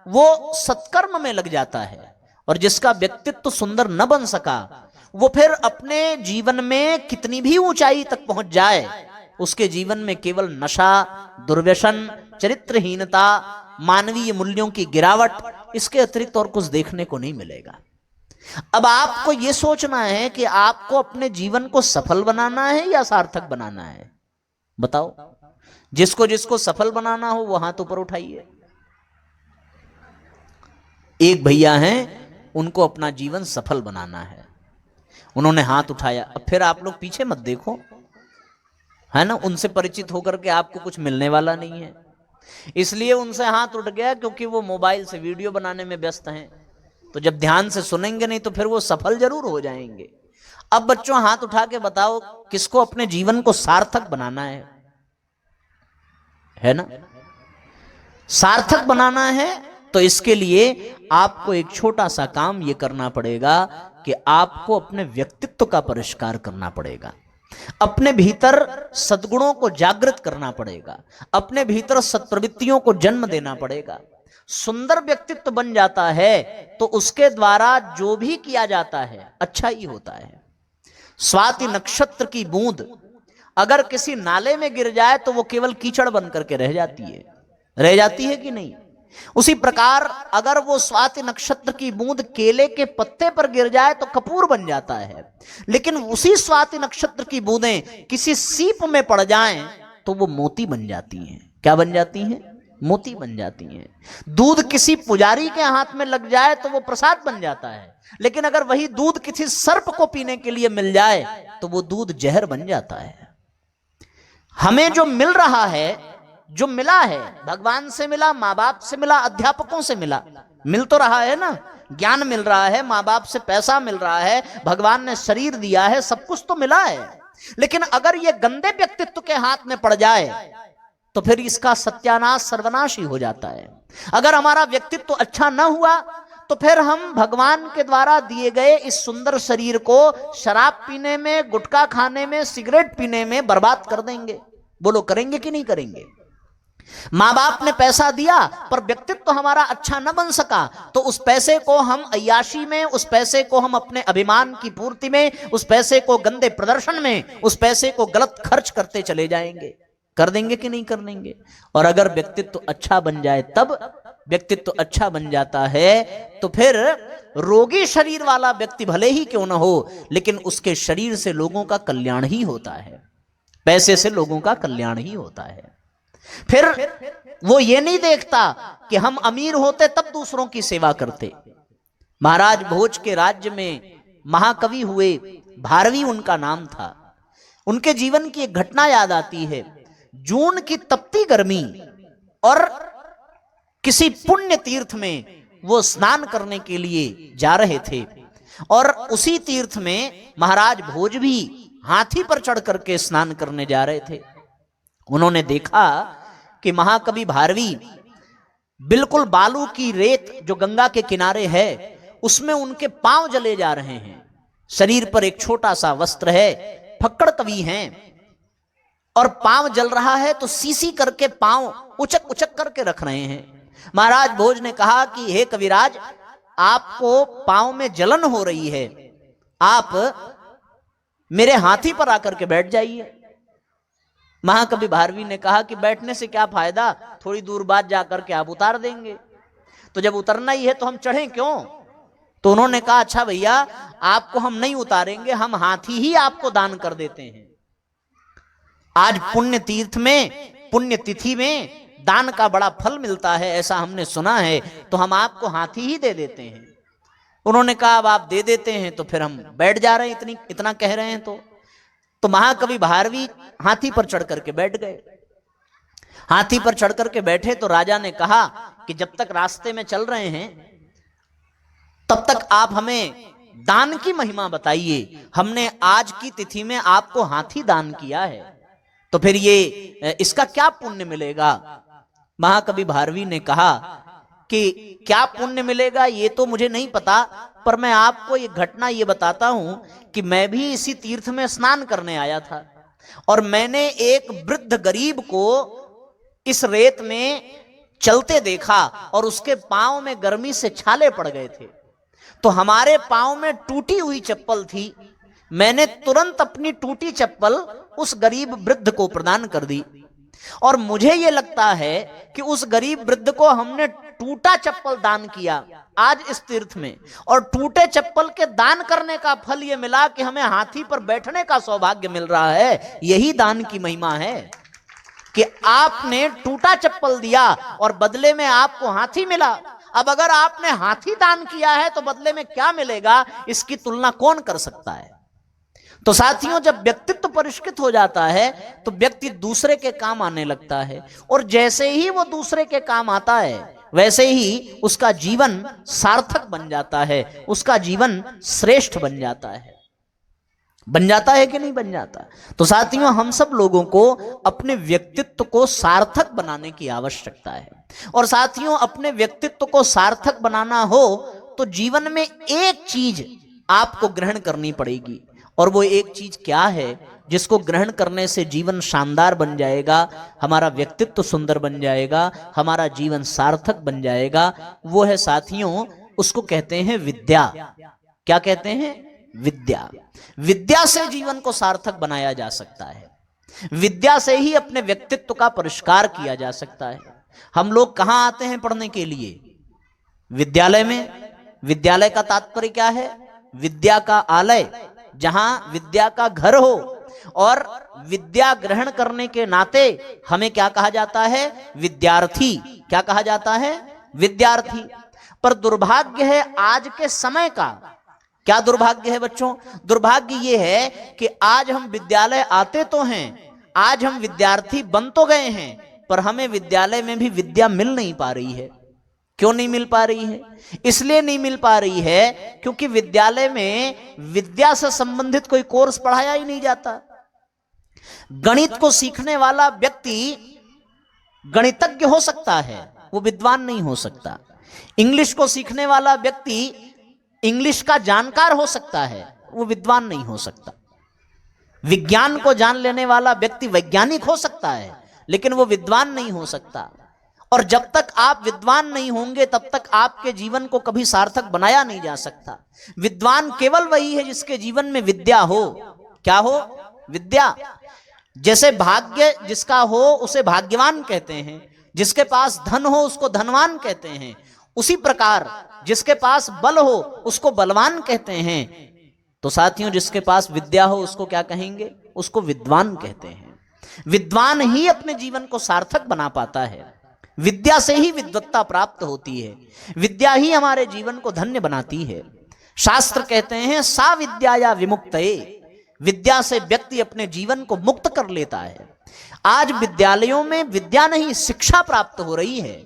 वो सत्कर्म में लग जाता है, और जिसका व्यक्तित्व सुंदर न बन सका वो फिर अपने जीवन में कितनी भी ऊंचाई तक पहुंच जाए, उसके जीवन में केवल नशा, दुर्व्यसन, चरित्रहीनता, मानवीय मूल्यों की गिरावट, इसके अतिरिक्त और कुछ देखने को नहीं मिलेगा। अब आपको यह सोचना है कि आपको अपने जीवन को सफल बनाना है या सार्थक बनाना है। बताओ, जिसको जिसको सफल बनाना हो वो हाथ ऊपर उठाइए। एक भैया हैं, उनको अपना जीवन सफल बनाना है, उन्होंने हाथ उठाया। अब फिर आप लोग पीछे मत देखो, है ना, उनसे परिचित होकर के आपको कुछ मिलने वाला नहीं है, इसलिए उनसे हाथ उठ गया क्योंकि वो मोबाइल से वीडियो बनाने में व्यस्त हैं। तो जब ध्यान से सुनेंगे नहीं तो फिर वो सफल जरूर हो जाएंगे। अब बच्चों हाथ उठा के बताओ किसको अपने जीवन को सार्थक बनाना है ना? सार्थक बनाना है तो इसके लिए आपको एक छोटा सा काम ये करना पड़ेगा कि आपको अपने व्यक्तित्व का परिष्कार करना पड़ेगा, अपने भीतर सद्गुणों को जागृत करना पड़ेगा, अपने भीतर सत्प्रवृत्तियों को जन्म देना पड़ेगा। सुंदर व्यक्तित्व बन जाता है तो उसके द्वारा जो भी किया जाता है अच्छा ही होता है। स्वाति नक्षत्र की बूंद अगर किसी नाले में गिर जाए तो वो केवल कीचड़ बन करके रह जाती है कि नहीं? उसी प्रकार अगर वो स्वाति नक्षत्र की बूंद केले के पत्ते पर गिर जाए तो कपूर बन जाता है, लेकिन उसी स्वाति नक्षत्र की बूंदें किसी सीप में पड़ जाएं तो वो मोती बन जाती हैं। क्या बन जाती हैं? मोती बन जाती हैं। दूध किसी पुजारी के हाथ में लग जाए तो वो प्रसाद बन जाता है, लेकिन अगर वही दूध किसी सर्प को पीने के लिए मिल जाए तो वो दूध जहर बन जाता है। हमें जो मिल रहा है, जो मिला है, भगवान से मिला, माँ बाप से मिला, अध्यापकों से मिला, मिल तो रहा है ना, ज्ञान मिल रहा है, माँ बाप से पैसा मिल रहा है, भगवान ने शरीर दिया है, सब कुछ तो मिला है। लेकिन अगर ये गंदे व्यक्तित्व के हाथ में पड़ जाए तो फिर इसका सत्यानाश, सर्वनाश ही हो जाता है। अगर हमारा व्यक्तित्व अच्छा न हुआ तो फिर हम भगवान के द्वारा दिए गए इस सुंदर शरीर को शराब पीने में, गुटखा खाने में, सिगरेट पीने में बर्बाद कर देंगे। बोलो, करेंगे कि नहीं करेंगे? माँ बाप ने पैसा दिया पर व्यक्तित्व हमारा अच्छा न बन सका तो उस पैसे को हम अय्याशी में, उस पैसे को हम अपने अभिमान की पूर्ति में, उस पैसे को गंदे प्रदर्शन में, उस पैसे को गलत खर्च करते चले जाएंगे। कर देंगे कि नहीं कर देंगे? और अगर व्यक्तित्व अच्छा बन जाए, तब व्यक्तित्व अच्छा बन जाता है तो फिर रोगी शरीर वाला व्यक्ति भले ही क्यों न हो, लेकिन उसके शरीर से लोगों का कल्याण ही होता है, पैसे से लोगों का कल्याण ही होता है। फिर वो ये नहीं देखता कि हम अमीर होते तब दूसरों की सेवा करते। महाराज भोज के राज्य में महाकवि हुए, भारवी उनका नाम था। उनके जीवन की एक घटना याद आती है। जून की तपती गर्मी और किसी पुण्य तीर्थ में वो स्नान करने के लिए जा रहे थे और उसी तीर्थ में महाराज भोज भी हाथी पर चढ़ करके स्नान करने जा रहे थे। उन्होंने देखा कि महाकवि भारवी बिल्कुल बालू की रेत जो गंगा के किनारे है उसमें उनके पांव जले जा रहे हैं। शरीर पर एक छोटा सा वस्त्र है, फक्कड़ तवी हैं और पांव जल रहा है तो सीसी करके पांव उचक उचक करके रख रहे हैं। महाराज भोज ने कहा कि हे कविराज, आपको पांव में जलन हो रही है, आप मेरे हाथी पर आकर के बैठ जाइए। महाकवि भारवी ने कहा कि बैठने से क्या फायदा, थोड़ी दूर बाद जाकर के आप उतार देंगे, तो जब उतरना ही है तो हम चढ़ें क्यों। तो उन्होंने कहा अच्छा भैया, आपको हम नहीं उतारेंगे, हम हाथी ही आपको दान कर देते हैं। आज पुण्य तीर्थ में, पुण्य तिथि में दान का बड़ा फल मिलता है, ऐसा हमने सुना है, तो हम आपको हाथी ही दे देते हैं। उन्होंने कहा अब आप दे देते हैं तो फिर हम बैठ जा रहे हैं, इतना कह रहे हैं तो महाकवि भारवी हाथी पर चढ़ करके बैठ गए। हाथी पर चढ़ करके बैठे तो राजा ने कहा कि जब तक रास्ते में चल रहे हैं तब तक आप हमें दान की महिमा बताइए। हमने आज की तिथि में आपको हाथी दान किया है, तो फिर ये इसका क्या पुण्य मिलेगा। महाकवि भारवी ने कहा कि क्या पुण्य मिलेगा ये तो मुझे नहीं पता, पर मैं आपको ये घटना ये बताता हूं कि मैं भी इसी तीर्थ में स्नान करने आया था और मैंने एक वृद्ध गरीब को इस रेत में चलते देखा और उसके पांव में गर्मी से छाले पड़ गए थे, तो हमारे पांव में टूटी हुई चप्पल थी। मैंने तुरंत अपनी टूटी चप्पल उस गरीब वृद्ध को प्रदान कर दी और मुझे यह लगता है कि उस गरीब वृद्ध को हमने टूटा चप्पल दान किया आज इस तीर्थ में, और टूटे चप्पल के दान करने का फल यह मिला कि हमें हाथी पर बैठने का सौभाग्य मिल रहा है। यही दान की महिमा है कि आपने टूटा चप्पल दिया और बदले में आपको हाथी मिला। अब अगर आपने हाथी दान किया है तो बदले में क्या मिलेगा, इसकी तुलना कौन कर सकता है। तो साथियों, जब व्यक्तित्व परिष्कृत हो जाता है तो व्यक्ति दूसरे के काम आने लगता है, और जैसे ही वो दूसरे के काम आता है वैसे ही उसका जीवन सार्थक बन जाता है, उसका जीवन श्रेष्ठ बन जाता है। बन जाता है कि नहीं बन जाता। तो साथियों, हम सब लोगों को अपने व्यक्तित्व को सार्थक बनाने की आवश्यकता है, और साथियों अपने व्यक्तित्व को सार्थक बनाना हो तो जीवन में एक चीज आपको ग्रहण करनी पड़ेगी, और वो एक चीज क्या है जिसको ग्रहण करने से जीवन शानदार बन जाएगा, हमारा व्यक्तित्व सुंदर बन जाएगा, हमारा जीवन सार्थक बन जाएगा। वो है साथियों, उसको कहते हैं विद्या। क्या कहते हैं? विद्या। विद्या से जीवन को सार्थक बनाया जा सकता है, विद्या से ही अपने व्यक्तित्व का परिष्कार किया जा सकता है। हम लोग कहां आते हैं पढ़ने के लिए? विद्यालय में। विद्यालय का तात्पर्य क्या है? विद्या का आलय, जहां विद्या का घर हो, और विद्या ग्रहण करने के नाते हमें क्या कहा जाता है? विद्यार्थी। क्या कहा जाता है? विद्यार्थी। पर दुर्भाग्य है आज के समय का। क्या दुर्भाग्य है बच्चों? दुर्भाग्य ये है कि आज हम विद्यालय आते तो हैं, आज हम विद्यार्थी बन तो गए हैं, पर हमें विद्यालय में भी विद्या मिल नहीं पा रही है। क्यों नहीं मिल पा रही है? इसलिए नहीं मिल पा रही है क्योंकि विद्यालय में विद्या से संबंधित कोई कोर्स पढ़ाया ही नहीं जाता। गणित को सीखने वाला व्यक्ति गणितज्ञ हो सकता है, वो विद्वान नहीं हो सकता। इंग्लिश को सीखने वाला व्यक्ति इंग्लिश का जानकार हो सकता है, वो विद्वान नहीं हो सकता। विज्ञान को जान लेने वाला व्यक्ति वैज्ञानिक हो सकता है, लेकिन वो विद्वान नहीं हो सकता। और जब तक आप विद्वान नहीं होंगे तब तक आपके जीवन को कभी सार्थक बनाया नहीं जा सकता। विद्वान केवल वही है जिसके जीवन में विद्या हो। क्या हो? विद्या। जैसे भाग्य जिसका हो उसे भाग्यवान कहते हैं, जिसके पास धन हो उसको धनवान कहते हैं, उसी प्रकार जिसके पास बल हो उसको बलवान कहते हैं। तो साथियों, जिसके पास विद्या हो उसको क्या कहेंगे? उसको विद्वान कहते हैं। विद्वान ही अपने जीवन को सार्थक बना पाता है। विद्या से ही विद्वत्ता प्राप्त होती है, विद्या ही हमारे जीवन को धन्य बनाती है। शास्त्र कहते हैं सा विद्या या विमुक्तये, विद्या से व्यक्ति अपने जीवन को मुक्त कर लेता है। आज विद्यालयों में विद्या नहीं शिक्षा प्राप्त हो रही है।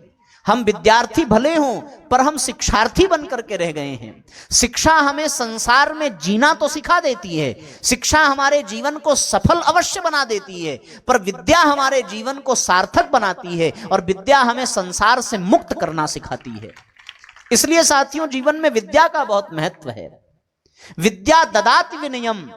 हम विद्यार्थी भले हों पर हम शिक्षार्थी बन करके रह गए हैं। शिक्षा हमें संसार में जीना तो सिखा देती है, शिक्षा हमारे जीवन को सफल अवश्य बना देती है, पर विद्या हमारे जीवन को सार्थक बनाती है और विद्या हमें संसार से मुक्त करना सिखाती है। इसलिए साथियों, जीवन में विद्या का बहुत महत्व है। विद्या ददाति विनयम,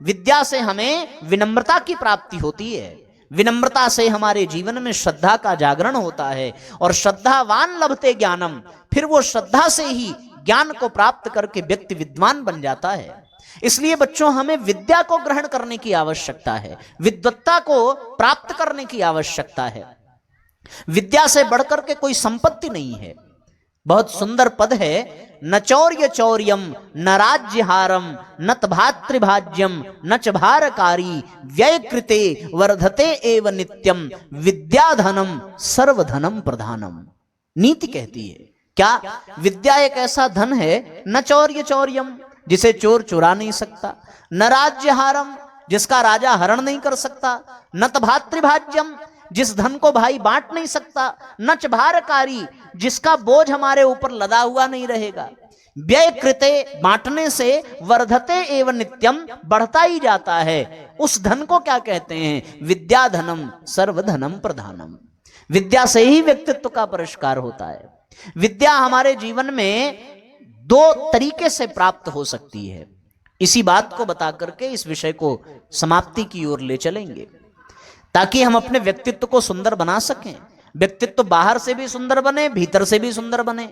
विद्या से हमें विनम्रता की प्राप्ति होती है। विनम्रता से हमारे जीवन में श्रद्धा का जागरण होता है और श्रद्धावान लभते ज्ञानम, फिर वो श्रद्धा से ही ज्ञान को प्राप्त करके व्यक्ति विद्वान बन जाता है। इसलिए बच्चों, हमें विद्या को ग्रहण करने की आवश्यकता है, विद्वत्ता को प्राप्त करने की आवश्यकता है। विद्या से बढ़कर के कोई संपत्ति नहीं है। बहुत सुंदर पद है, न चौर्य चौर्यम न राज्यहारम न भातृभाज्यम न च भारकारी व्यय कृते वर्धते एव नित्यम विद्याधनम सर्वधनम प्रधानम। नीति कहती है क्या? विद्या एक ऐसा धन है, न चौर्य चौर्यम, जिसे चोर चुरा नहीं सकता, न राज्यहारम, जिसका राजा हरण नहीं कर सकता, न भातृभाज्यम, जिस धन को भाई बांट नहीं सकता, न च भारकारी, जिसका बोझ हमारे ऊपर लदा हुआ नहीं रहेगा। व्यय कृते, बांटने से, वर्धते एवं नित्यम, बढ़ता ही जाता है। उस धन को क्या कहते हैं? विद्याधनम सर्वधनम प्रधानम। विद्या से ही व्यक्तित्व का परिष्कार होता है। विद्या हमारे जीवन में दो तरीके से प्राप्त हो सकती है। इसी बात को बता करके इस विषय को समाप्ति की ओर ले चलेंगे, ताकि हम अपने व्यक्तित्व को सुंदर बना सकें। व्यक्तित्व बाहर से भी सुंदर बने, भीतर से भी सुंदर बने।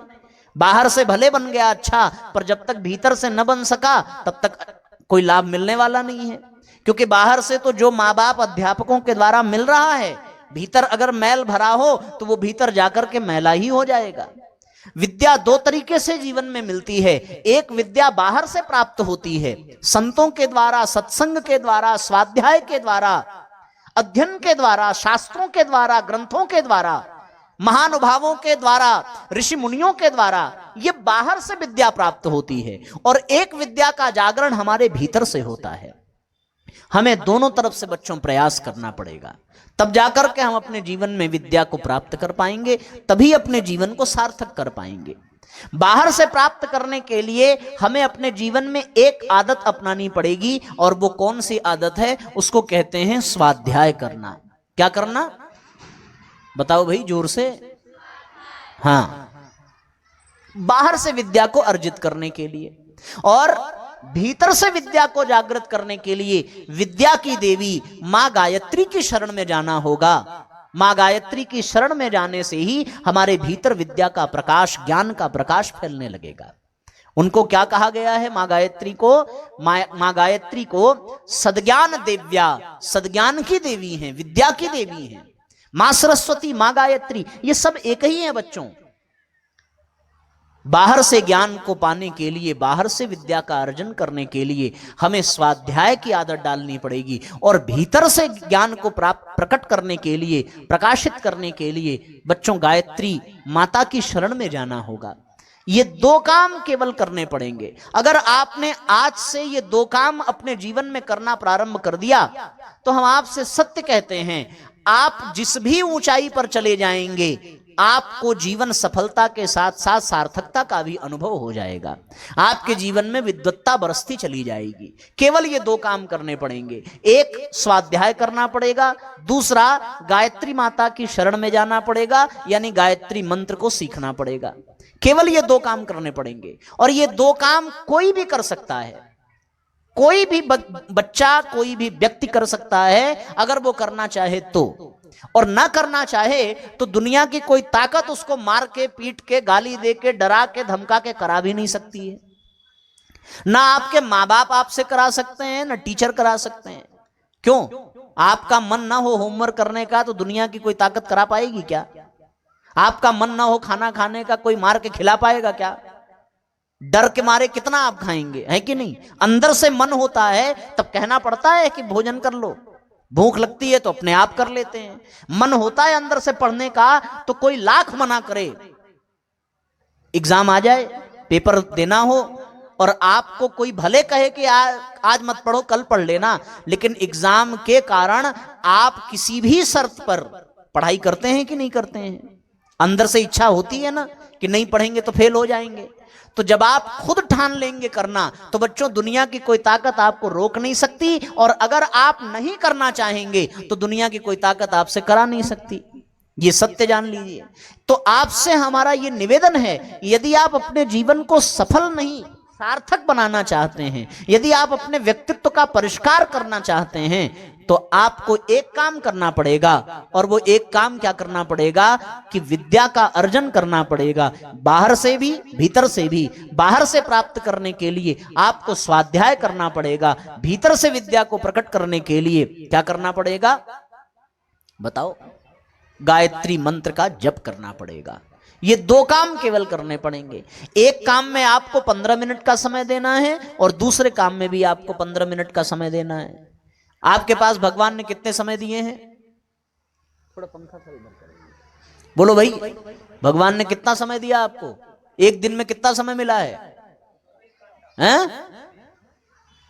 बाहर से भले बन गया अच्छा, पर जब तक भीतर से न बन सका तब तक कोई लाभ मिलने वाला नहीं है। क्योंकि बाहर से तो जो माँ बाप अध्यापकों के द्वारा मिल रहा है, भीतर अगर मैल भरा हो तो वो भीतर जाकर के मैला ही हो जाएगा। विद्या दो तरीके से जीवन में मिलती है। एक विद्या बाहर से प्राप्त होती है, संतों के द्वारा, सत्संग के द्वारा, स्वाध्याय के द्वारा, अध्ययन के द्वारा, शास्त्रों के द्वारा, ग्रंथों के द्वारा, महानुभावों के द्वारा, ऋषि मुनियों के द्वारा, ये बाहर से विद्या प्राप्त होती है। और एक विद्या का जागरण हमारे भीतर से होता है। हमें दोनों तरफ से बच्चों प्रयास करना पड़ेगा, तब जाकर के हम अपने जीवन में विद्या को प्राप्त कर पाएंगे, तभी अपने जीवन को सार्थक कर पाएंगे। बाहर से प्राप्त करने के लिए हमें अपने जीवन में एक आदत अपनानी पड़ेगी, और वो कौन सी आदत है? उसको कहते हैं स्वाध्याय करना। क्या करना? बताओ भाई जोर से। हाँ, बाहर से विद्या को अर्जित करने के लिए और भीतर से विद्या को जागृत करने के लिए विद्या की देवी मां गायत्री की शरण में जाना होगा। मां गायत्री की शरण में जाने से ही हमारे भीतर विद्या का प्रकाश, ज्ञान का प्रकाश फैलने लगेगा। उनको क्या कहा गया है? मां गायत्री को, मां गायत्री को सद्ज्ञान देव्या, सद्ज्ञान की देवी हैं, विद्या की देवी हैं। मां सरस्वती, मां गायत्री, ये सब एक ही हैं बच्चों। बाहर से ज्ञान को पाने के लिए, बाहर से विद्या का अर्जन करने के लिए हमें स्वाध्याय की आदत डालनी पड़ेगी, और भीतर से ज्ञान को प्रकट करने के लिए, प्रकाशित करने के लिए बच्चों गायत्री माता की शरण में जाना होगा। ये दो काम केवल करने पड़ेंगे। अगर आपने आज से ये दो काम अपने जीवन में करना प्रारंभ कर दिया तो हम आपसे सत्य कहते हैं, आप जिस भी ऊंचाई पर चले जाएंगे, आपको जीवन सफलता के साथ साथ सार्थकता का भी अनुभव हो जाएगा। आपके जीवन में विद्वत्ता बरसती चली जाएगी। केवल ये दो काम करने पड़ेंगे, एक स्वाध्याय करना पड़ेगा, दूसरा गायत्री माता की शरण में जाना पड़ेगा, यानी गायत्री मंत्र को सीखना पड़ेगा। केवल ये दो काम करने पड़ेंगे, और ये दो काम कोई भी कर सकता है। कोई भी बच्चा, कोई भी व्यक्ति कर सकता है, अगर वो करना चाहे तो। और ना करना चाहे तो दुनिया की कोई ताकत उसको मार के, पीट के, गाली दे के, डरा के, धमका के करा भी नहीं सकती है। ना आपके माँ बाप आपसे करा सकते हैं, ना टीचर करा सकते हैं। क्यों? आपका मन ना हो होमवर्क करने का तो दुनिया की कोई ताकत करा पाएगी क्या? आपका मन ना हो खाना खाने का, कोई मार के खिला पाएगा क्या? डर के मारे कितना आप खाएंगे, है कि नहीं? अंदर से मन होता है तब कहना पड़ता है कि भोजन कर लो। भूख लगती है तो अपने आप कर लेते हैं। मन होता है अंदर से पढ़ने का तो कोई लाख मना करे। एग्जाम आ जाए, पेपर देना हो, और आपको कोई भले कहे कि आज मत पढ़ो, कल पढ़ लेना, लेकिन एग्जाम के कारण आप किसी भी शर्त पर पढ़ाई करते हैं कि नहीं करते हैं? अंदर से इच्छा होती है ना कि नहीं पढ़ेंगे तो फेल हो जाएंगे। तो जब आप खुद ठान लेंगे करना, तो बच्चों दुनिया की कोई ताकत आपको रोक नहीं सकती, और अगर आप नहीं करना चाहेंगे तो दुनिया की कोई ताकत आपसे करा नहीं सकती। ये सत्य जान लीजिए। तो आपसे हमारा ये निवेदन है, यदि आप अपने जीवन को सफल नहीं सार्थक बनाना चाहते हैं, यदि आप अपने व्यक्तित्व का परिष्कार करना चाहते हैं, तो आपको एक काम करना पड़ेगा, और वो एक काम क्या करना पड़ेगा कि विद्या का अर्जन करना पड़ेगा। बाहर से भी भीतर से भी। बाहर से प्राप्त करने के लिए आपको स्वाध्याय करना पड़ेगा, भीतर से विद्या को प्रकट करने के लिए क्या करना पड़ेगा बताओ? गायत्री मंत्र का जप करना पड़ेगा। ये दो काम केवल करने पड़ेंगे। एक काम में आपको 15 मिनट का समय देना है, और दूसरे काम में भी आपको 15 मिनट का समय देना है। आपके पास भगवान ने कितने समय दिए हैं? थोड़ा पंखा सा इधर करेंगे, बोलो भाई, भगवान ने कितना समय दिया आपको? एक दिन में कितना समय मिला है?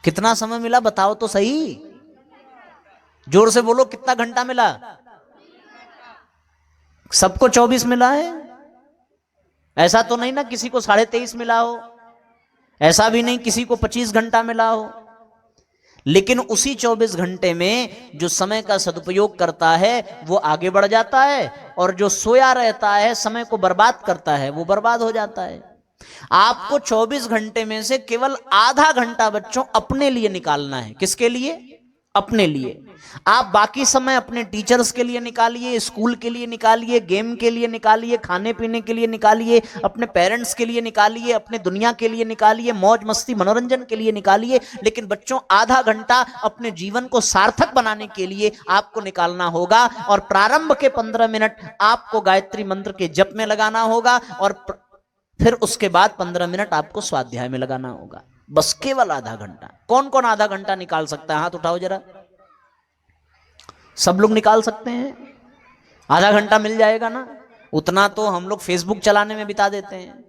कितना समय मिला बताओ तो सही, जोर से बोलो, कितना घंटा मिला? सबको 24 मिला है? ऐसा तो नहीं ना किसी को 23.5 मिला हो, ऐसा भी नहीं किसी को 25 घंटा मिला हो। लेकिन उसी 24 घंटे में जो समय का सदुपयोग करता है वो आगे बढ़ जाता है, और जो सोया रहता है समय को बर्बाद करता है वो बर्बाद हो जाता है। आपको 24 घंटे में से केवल आधा घंटा बच्चों अपने लिए निकालना है। किसके लिए? अपने लिए। आप बाकी समय अपने टीचर्स के लिए निकालिए, स्कूल के लिए निकालिए, गेम के लिए निकालिए, खाने पीने के लिए निकालिए, अपने पेरेंट्स के लिए निकालिए, अपने दुनिया के लिए निकालिए, मौज मस्ती मनोरंजन के लिए निकालिए। लेकिन बच्चों आधा घंटा अपने जीवन को सार्थक बनाने के लिए आपको निकालना होगा, और प्रारंभ के 15 मिनट आपको गायत्री मंत्र के जप में लगाना होगा, और फिर उसके बाद 15 मिनट आपको स्वाध्याय में लगाना होगा। बस केवल आधा घंटा। कौन कौन आधा घंटा निकाल सकता है? हाथ उठाओ जरा। सब लोग निकाल सकते हैं? आधा घंटा मिल जाएगा ना? उतना तो हम लोग फेसबुक चलाने में बिता देते हैं,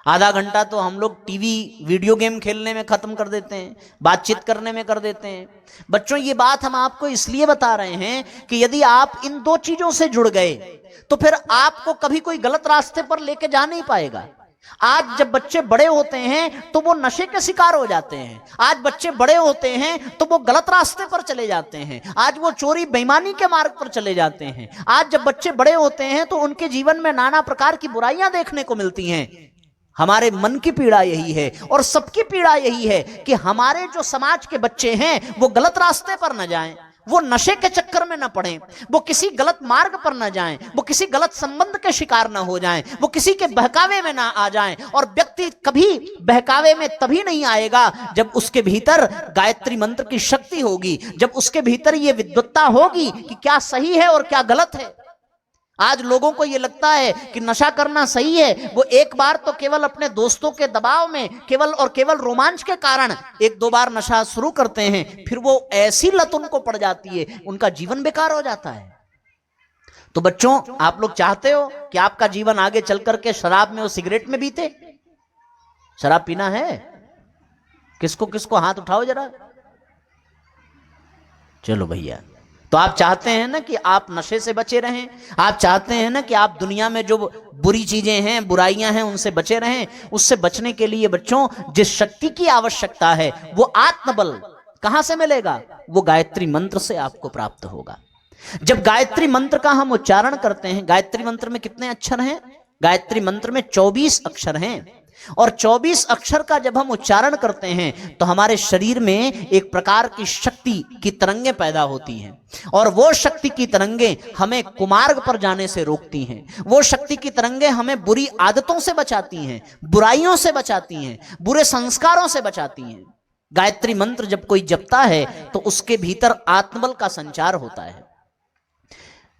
आधा घंटा तो हम लोग टीवी वीडियो गेम खेलने में खत्म कर देते हैं, बातचीत करने में कर देते हैं। बच्चों ये बात हम आपको इसलिए बता रहे हैं कि यदि आप इन दो चीजों से जुड़ गए तो फिर आपको कभी कोई गलत रास्ते पर लेके जा नहीं पाएगा। आज जब बच्चे बड़े होते हैं तो वो नशे के शिकार हो जाते हैं, आज बच्चे बड़े होते हैं तो वो गलत रास्ते पर चले जाते हैं, आज वो चोरी बेईमानी के मार्ग पर चले जाते हैं। आज जब बच्चे बड़े होते हैं तो उनके जीवन में नाना प्रकार की बुराइयां देखने को मिलती हैं। हमारे मन की पीड़ा यही है और सबकी पीड़ा यही है कि हमारे जो समाज के बच्चे हैं वो गलत रास्ते पर न जाएं, वो नशे के चक्कर में न पड़ें, वो किसी गलत मार्ग पर न जाएं, वो किसी गलत संबंध के शिकार न हो जाएं, वो किसी के बहकावे में ना आ जाएं। और व्यक्ति कभी बहकावे में तभी नहीं आएगा जब उसके भीतर गायत्री मंत्र की शक्ति होगी, जब उसके भीतर ये विद्वत्ता होगी कि क्या सही है और क्या गलत है। आज लोगों को यह लगता है कि नशा करना सही है, वो एक बार तो केवल अपने दोस्तों के दबाव में केवल और केवल रोमांच के कारण एक दो बार नशा शुरू करते हैं, फिर वो ऐसी लत उनको पड़ जाती है, उनका जीवन बेकार हो जाता है। तो बच्चों आप लोग चाहते हो कि आपका जीवन आगे चल करके शराब में और सिगरेट में बीते? शराब पीना है? किसको किसको हाथ उठाओ जरा। चलो भैया, तो आप चाहते हैं ना कि आप नशे से बचे रहें, आप चाहते हैं ना कि आप दुनिया में जो बुरी चीजें हैं, बुराइयां हैं, उनसे बचे रहें। उससे बचने के लिए बच्चों जिस शक्ति की आवश्यकता है वो आत्मबल कहां से मिलेगा? वो गायत्री मंत्र से आपको प्राप्त होगा। जब गायत्री मंत्र का हम उच्चारण करते हैं, गायत्री मंत्र में कितने अक्षर हैं? गायत्री मंत्र में 24 अक्षर हैं, और 24 अक्षर का जब हम उच्चारण करते हैं तो हमारे शरीर में एक प्रकार की शक्ति की तरंगें पैदा होती हैं, और वो शक्ति की तरंगें हमें कुमार्ग पर जाने से रोकती हैं। वो शक्ति की तरंगें हमें बुरी आदतों से बचाती हैं, बुराइयों से बचाती हैं, बुरे संस्कारों से बचाती हैं। गायत्री मंत्र जब कोई जपता है तो उसके भीतर आत्मबल का संचार होता है।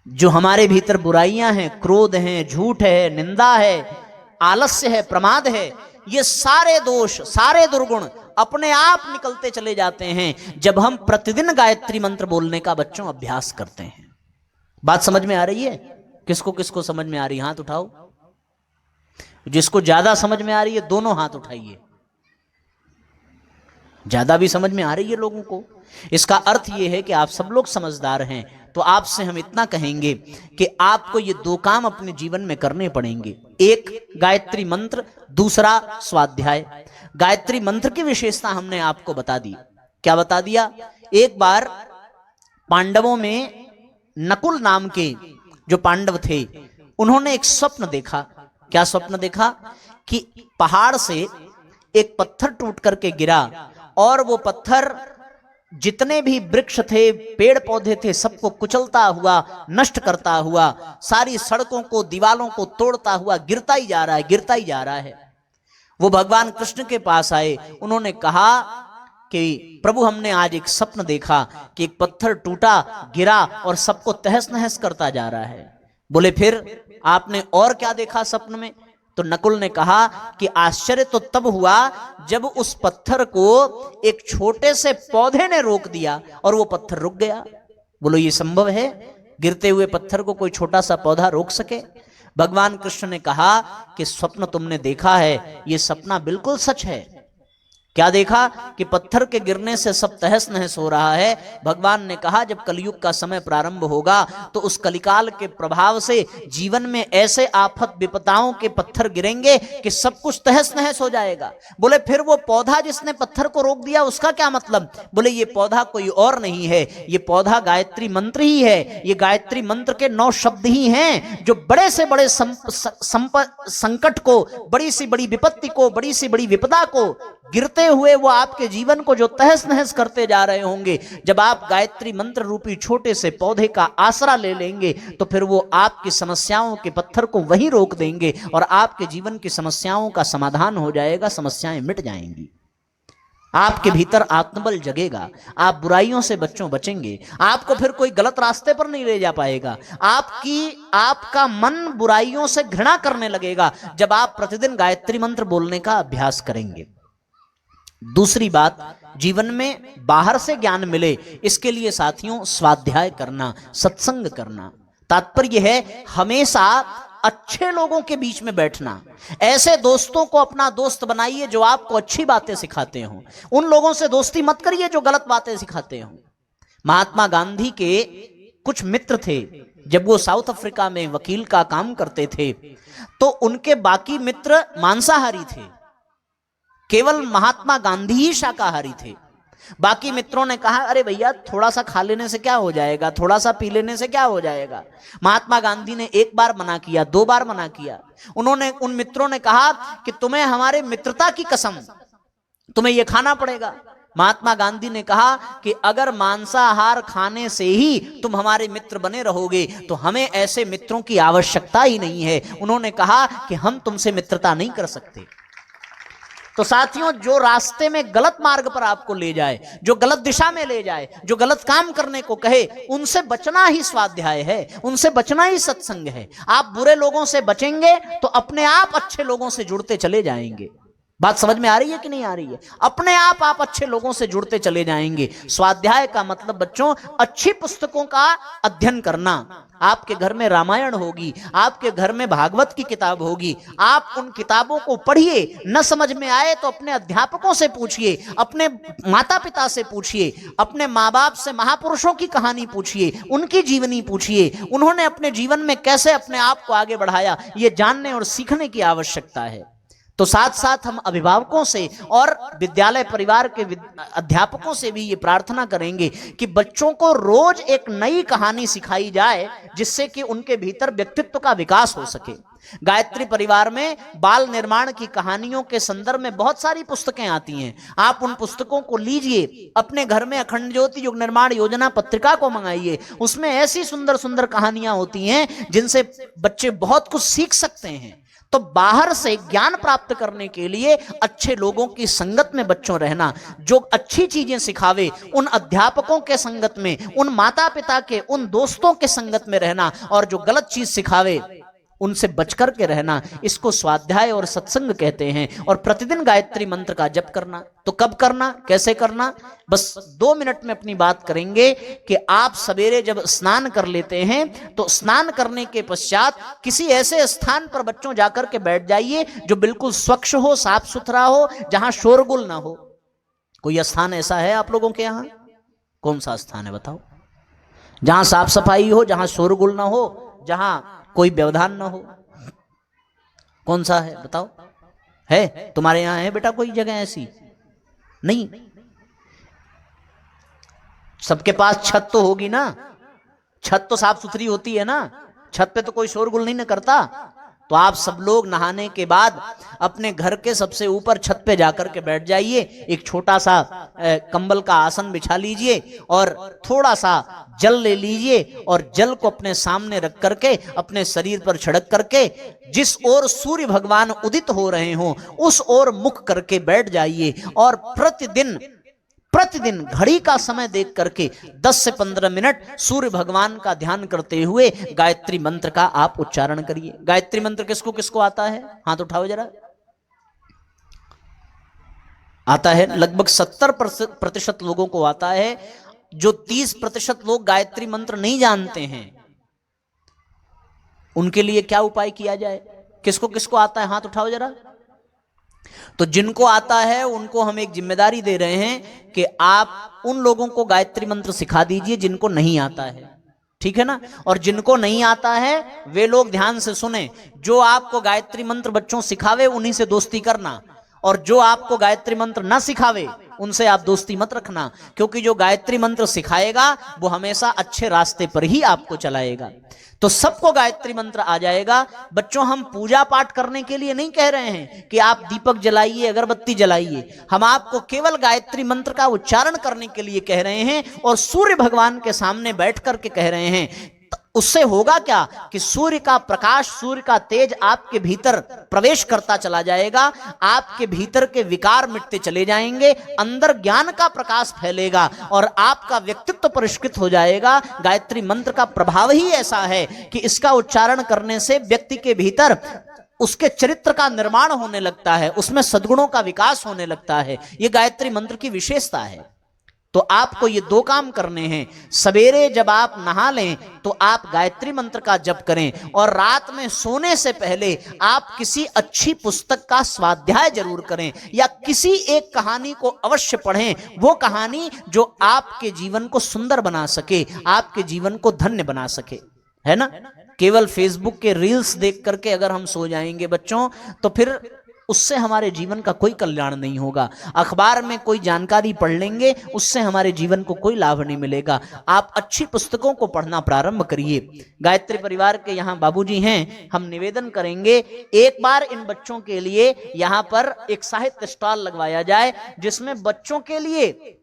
जो हमारे भीतर बुराइयां हैं, क्रोध है, झूठ है, निंदा है, आलस्य है, प्रमाद है, ये सारे दोष, सारे दुर्गुण अपने आप निकलते चले जाते हैं जब हम प्रतिदिन गायत्री मंत्र बोलने का बच्चों अभ्यास करते हैं। बात समझ में आ रही है? किसको किसको समझ में आ रही है? हाथ उठाओ। जिसको ज्यादा समझ में आ रही है दोनों हाथ उठाइए। ज्यादा भी समझ में आ रही है लोगों को, इसका अर्थ यह है कि आप सब लोग समझदार हैं। तो आपसे हम इतना कहेंगे कि आपको ये दो काम अपने जीवन में करने पड़ेंगे, एक गायत्री मंत्र, दूसरा स्वाध्याय। गायत्री मंत्र की विशेषता हमने आपको बता दी। क्या बता दिया? एक बार पांडवों में नकुल नाम के जो पांडव थे, उन्होंने एक स्वप्न देखा। क्या स्वप्न देखा? कि पहाड़ से एक पत्थर टूट करके गिरा और वो पत्थर जितने भी वृक्ष थे, पेड़ पौधे थे, सबको कुचलता हुआ, नष्ट करता हुआ, सारी सड़कों को, दीवालों को तोड़ता हुआ गिरता ही जा रहा है, गिरता ही जा रहा है। वो भगवान कृष्ण के पास आए, उन्होंने कहा कि प्रभु हमने आज एक स्वप्न देखा कि एक पत्थर टूटा, गिरा और सबको तहस नहस करता जा रहा है। बोले फिर आपने और क्या देखा स्वप्न में? तो नकुल ने कहा कि आश्चर्य तो तब हुआ जब उस पत्थर को एक छोटे से पौधे ने रोक दिया और वो पत्थर रुक गया। बोलो ये संभव है? गिरते हुए पत्थर को कोई छोटा सा पौधा रोक सके? भगवान कृष्ण ने कहा कि स्वप्न तुमने देखा है, ये सपना बिल्कुल सच है। क्या देखा? कि पत्थर के गिरने से सब तहस नहस हो रहा है। भगवान ने कहा जब कलयुग का समय प्रारंभ होगा तो उस कलिकाल के प्रभाव से जीवन में ऐसे आफत विपदाओं के पत्थर गिरेंगे कि सब कुछ तहस नहस हो जाएगा। बोले फिर वो पौधा जिसने पत्थर को रोक दिया उसका क्या मतलब? बोले ये पौधा कोई और नहीं है, ये पौधा गायत्री मंत्र ही है। ये गायत्री मंत्र के 9 शब्द ही हैं जो बड़े से बड़े संकट को, बड़ी सी बड़ी विपत्ति को, बड़ी सी बड़ी विपदा को गिरते हुए वो आपके जीवन को जो तहस नहस करते जा रहे होंगे, जब आप गायत्री मंत्र रूपी छोटे से पौधे का आसरा ले लेंगे तो फिर वो आपकी समस्याओं के पत्थर को वहीं रोक देंगे और आपके जीवन की समस्याओं का समाधान हो जाएगा, समस्याएं मिट जाएंगी। आपके भीतर आत्मबल जगेगा, आप बुराइयों से बचेंगे, आपको फिर कोई गलत रास्ते पर नहीं ले जा पाएगा। आपका मन बुराइयों से घृणा करने लगेगा जब आप प्रतिदिन गायत्री मंत्र बोलने का अभ्यास करेंगे। दूसरी बात, जीवन में बाहर से ज्ञान मिले इसके लिए साथियों स्वाध्याय करना, सत्संग करना। तात्पर्य है हमेशा अच्छे लोगों के बीच में बैठना। ऐसे दोस्तों को अपना दोस्त बनाइए जो आपको अच्छी बातें सिखाते हो। उन लोगों से दोस्ती मत करिए जो गलत बातें सिखाते हो। महात्मा गांधी के कुछ मित्र थे, जब वो साउथ अफ्रीका में वकील का काम करते थे तो उनके बाकी मित्र मांसाहारी थे, केवल महात्मा गांधी ही शाकाहारी थे। बाकी मित्रों ने कहा अरे भैया थोड़ा सा खा लेने से क्या हो जाएगा, थोड़ा सा पी लेने से क्या हो जाएगा। महात्मा गांधी ने एक बार मना किया, 2 बार मना किया। उन मित्रों ने कहा कि तुम्हें हमारे मित्रता की कसम, तुम्हें यह खाना पड़ेगा। महात्मा गांधी ने कहा कि अगर मांसाहार खाने से ही तुम हमारे मित्र बने रहोगे तो हमें ऐसे मित्रों की आवश्यकता ही नहीं है। उन्होंने कहा कि हम तुमसे मित्रता नहीं कर सकते। तो साथियों, जो रास्ते में गलत मार्ग पर आपको ले जाए, जो गलत दिशा में ले जाए, जो गलत काम करने को कहे, उनसे बचना ही स्वाध्याय है, उनसे बचना ही सत्संग है। आप बुरे लोगों से बचेंगे तो अपने आप अच्छे लोगों से जुड़ते चले जाएंगे। बात समझ में आ रही है कि नहीं आ रही है? अपने आप अच्छे लोगों से जुड़ते चले जाएंगे। स्वाध्याय का मतलब बच्चों अच्छी पुस्तकों का अध्ययन करना। आपके घर में रामायण होगी, आपके घर में भागवत की किताब होगी, आप उन किताबों को पढ़िए। न समझ में आए तो अपने अध्यापकों से पूछिए, अपने माता पिता से पूछिए, अपने माँ बाप से महापुरुषों की कहानी पूछिए, उनकी जीवनी पूछिए, उन्होंने अपने जीवन में कैसे अपने आप को आगे बढ़ाया, ये जानने और सीखने की आवश्यकता है। तो साथ साथ हम अभिभावकों से और विद्यालय परिवार के अध्यापकों से भी ये प्रार्थना करेंगे कि बच्चों को रोज एक नई कहानी सिखाई जाए जिससे कि उनके भीतर व्यक्तित्व का विकास हो सके। गायत्री परिवार में बाल निर्माण की कहानियों के संदर्भ में बहुत सारी पुस्तकें आती हैं। आप उन पुस्तकों को लीजिए, अपने घर में अखंड ज्योति युग निर्माण योजना पत्रिका को मंगाइए। उसमें ऐसी सुंदर सुंदर कहानियां होती हैं जिनसे बच्चे बहुत कुछ सीख सकते हैं। तो बाहर से ज्ञान प्राप्त करने के लिए अच्छे लोगों की संगत में बच्चों रहना, जो अच्छी चीजें सिखावे, उन अध्यापकों के संगत में, उन माता पिता के, उन दोस्तों के संगत में रहना, और जो गलत चीज सिखावे उनसे बचकर के रहना, इसको स्वाध्याय और सत्संग कहते हैं। और प्रतिदिन गायत्री मंत्र का जप करना। तो कब करना, कैसे करना, बस 2 मिनट में अपनी बात करेंगे कि आप सवेरे जब स्नान कर लेते हैं तो स्नान करने के पश्चात किसी ऐसे स्थान पर बच्चों जाकर के बैठ जाइए जो बिल्कुल स्वच्छ हो, साफ सुथरा हो, जहां शोरगुल ना हो। कोई स्थान ऐसा है आप लोगों के यहां? कौन सा स्थान है बताओ? जहां साफ सफाई हो, जहां शोरगुल ना हो, जहां कोई व्यवधान ना हो। कौन सा है बताओ? है तुम्हारे यहां है बेटा कोई जगह ऐसी? नहीं। सबके पास छत तो होगी ना, छत तो साफ सुथरी होती है ना, छत पे तो कोई शोरगुल नहीं न करता। तो आप सब लोग नहाने के बाद अपने घर के सबसे ऊपर छत पे जाकर के बैठ जाइए, एक छोटा सा कंबल का आसन बिछा लीजिए और थोड़ा सा जल ले लीजिए और जल को अपने सामने रख करके अपने शरीर पर छिड़क करके जिस ओर सूर्य भगवान उदित हो रहे हो उस ओर मुख करके बैठ जाइए और प्रतिदिन घड़ी का समय देख करके 10 से 15 मिनट सूर्य भगवान का ध्यान करते हुए गायत्री मंत्र का आप उच्चारण करिए। गायत्री मंत्र किसको किसको आता है? हाथ उठाओ जरा। आता है लगभग 70% लोगों को आता है। जो 30% लोग गायत्री मंत्र नहीं जानते हैं उनके लिए क्या उपाय किया जाए? किसको किसको आता है? हाथ उठाओ जरा। तो जिनको आता है उनको हम एक जिम्मेदारी दे रहे हैं कि आप उन लोगों को गायत्री मंत्र सिखा दीजिए जिनको नहीं आता है, ठीक है ना? और जिनको नहीं आता है वे लोग ध्यान से सुने। जो आपको गायत्री मंत्र बच्चों सिखावे उन्हीं से दोस्ती करना, और जो आपको गायत्री मंत्र ना सिखावे उनसे आप दोस्ती मत रखना, क्योंकि जो गायत्री मंत्र सिखाएगा वो हमेशा अच्छे रास्ते पर ही आपको चलाएगा। तो सबको गायत्री मंत्र आ जाएगा। बच्चों, हम पूजा पाठ करने के लिए नहीं कह रहे हैं कि आप दीपक जलाइए, अगरबत्ती जलाइए। हम आपको केवल गायत्री मंत्र का उच्चारण करने के लिए कह रहे हैं और सूर्य भगवान के सामने बैठ करके कह रहे हैं। उससे होगा क्या कि सूर्य का प्रकाश, सूर्य का तेज आपके भीतर प्रवेश करता चला जाएगा, आपके भीतर के विकार मिटते चले जाएंगे, अंदर ज्ञान का प्रकाश फैलेगा और आपका व्यक्तित्व परिष्कृत हो जाएगा। गायत्री मंत्र का प्रभाव ही ऐसा है कि इसका उच्चारण करने से व्यक्ति के भीतर उसके चरित्र का निर्माण होने लगता है, उसमें सद्गुणों का विकास होने लगता है। यह गायत्री मंत्र की विशेषता है। तो आपको ये 2 काम करने हैं। सवेरे जब आप नहा लें तो आप गायत्री मंत्र का जप करें, और रात में सोने से पहले आप किसी अच्छी पुस्तक का स्वाध्याय जरूर करें या किसी एक कहानी को अवश्य पढ़ें। वो कहानी जो आपके जीवन को सुंदर बना सके, आपके जीवन को धन्य बना सके, है ना? केवल फेसबुक के रील्स देख करके अगर हम सो जाएंगे बच्चों तो फिर उससे हमारे जीवन का कोई कल्याण नहीं होगा। अखबार में कोई जानकारी पढ़ लेंगे उससे हमारे जीवन को कोई लाभ नहीं मिलेगा। आप अच्छी पुस्तकों को पढ़ना प्रारंभ करिए। गायत्री परिवार के यहाँ बाबूजी हैं, हम निवेदन करेंगे एक बार इन बच्चों के लिए यहाँ पर एक साहित्य स्टॉल लगवाया जाए जिसमें बच्चों के लिए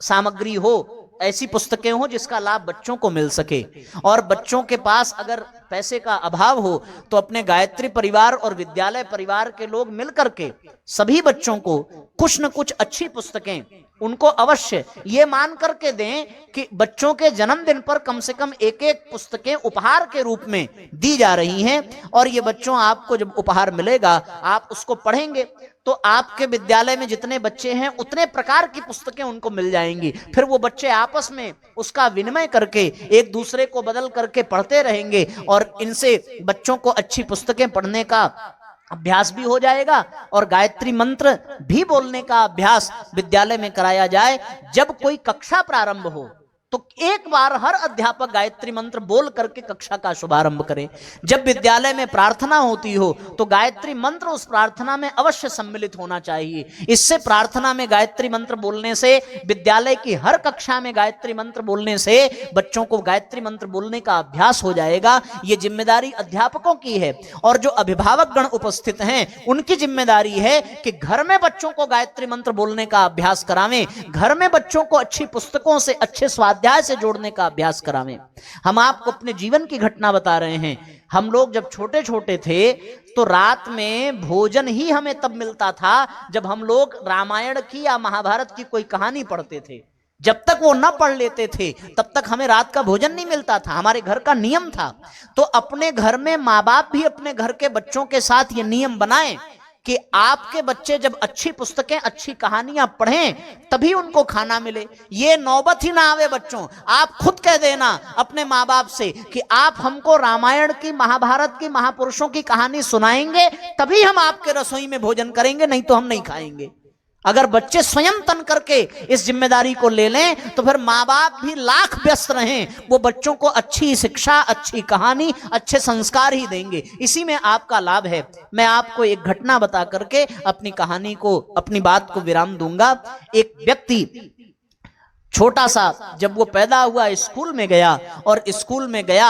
सामग्री हो, ऐसी पुस्तकें हो जिसका लाभ बच्चों को मिल सके। और बच्चों के पास अगर पैसे का अभाव हो तो अपने गायत्री परिवार और विद्यालय परिवार के लोग मिलकर के सभी बच्चों को कुछ न कुछ अच्छी पुस्तकें उनको अवश्य ये मान करके दें कि बच्चों के जन्मदिन पर कम से कम एक पुस्तकें उपहार के रूप में दी जा रही हैं। और ये बच्चों, आपको जब उपहार मिलेगा आप उसको पढ़ेंगे तो आपके विद्यालय में जितने बच्चे हैं उतने प्रकार की पुस्तकें उनको मिल जाएंगी। फिर वो बच्चे आपस में उसका विनिमय करके एक दूसरे को बदल करके पढ़ते रहेंगे और इनसे बच्चों को अच्छी पुस्तकें पढ़ने का अभ्यास भी हो जाएगा और गायत्री मंत्र भी बोलने का अभ्यास विद्यालय में कराया जाए। जब कोई कक्षा प्रारंभ हो तो एक बार हर अध्यापक गायत्री मंत्र बोल करके कक्षा का शुभारंभ करे। जब विद्यालय में प्रार्थना होती हो तो गायत्री मंत्र उस प्रार्थना में अवश्य सम्मिलित होना चाहिए। इससे प्रार्थना में गायत्री मंत्र बोलने से, विद्यालय की हर कक्षा में गायत्री मंत्र बोलने से बच्चों को गायत्री मंत्र बोलने का अभ्यास हो जाएगा। ये जिम्मेदारी अध्यापकों की है और जो अभिभावक गण उपस्थित हैं उनकी जिम्मेदारी है कि घर में बच्चों को गायत्री मंत्र बोलने का अभ्यास करावें, घर में बच्चों को अच्छी पुस्तकों से, अच्छे स्वाध्याय से जोड़ने का अभ्यास करावें। हम आपको अपने जीवन की घटना बता रहे हैं। हम लोग जब छोटे छोटे थे तो रात में भोजन ही हमें तब मिलता था जब हम लोग रामायण की या महाभारत की कोई कहानी पढ़ते थे। जब तक वो न पढ़ लेते थे तब तक हमें रात का भोजन नहीं मिलता था, हमारे घर का नियम था। तो अपने घर में माँ बाप भी अपने घर के बच्चों के साथ ये नियम बनाएं कि आपके बच्चे जब अच्छी पुस्तकें, अच्छी कहानियां पढ़ें तभी उनको खाना मिले। ये नौबत ही ना आवे बच्चों, आप खुद कह देना अपने माँ बाप से कि आप हमको रामायण की, महाभारत की, महापुरुषों की कहानी सुनाएंगे तभी हम आपके रसोई में भोजन करेंगे, नहीं तो हम नहीं खाएंगे। अगर बच्चे स्वयं तन करके इस जिम्मेदारी को ले लें तो फिर माँ बाप भी लाख व्यस्त रहें, वो बच्चों को अच्छी शिक्षा, अच्छी कहानी, अच्छे संस्कार ही देंगे। इसी में आपका लाभ है। मैं आपको एक घटना बता करके अपनी कहानी को, अपनी बात को विराम दूंगा। एक व्यक्ति छोटा सा जब वो पैदा हुआ स्कूल में गया, और स्कूल में गया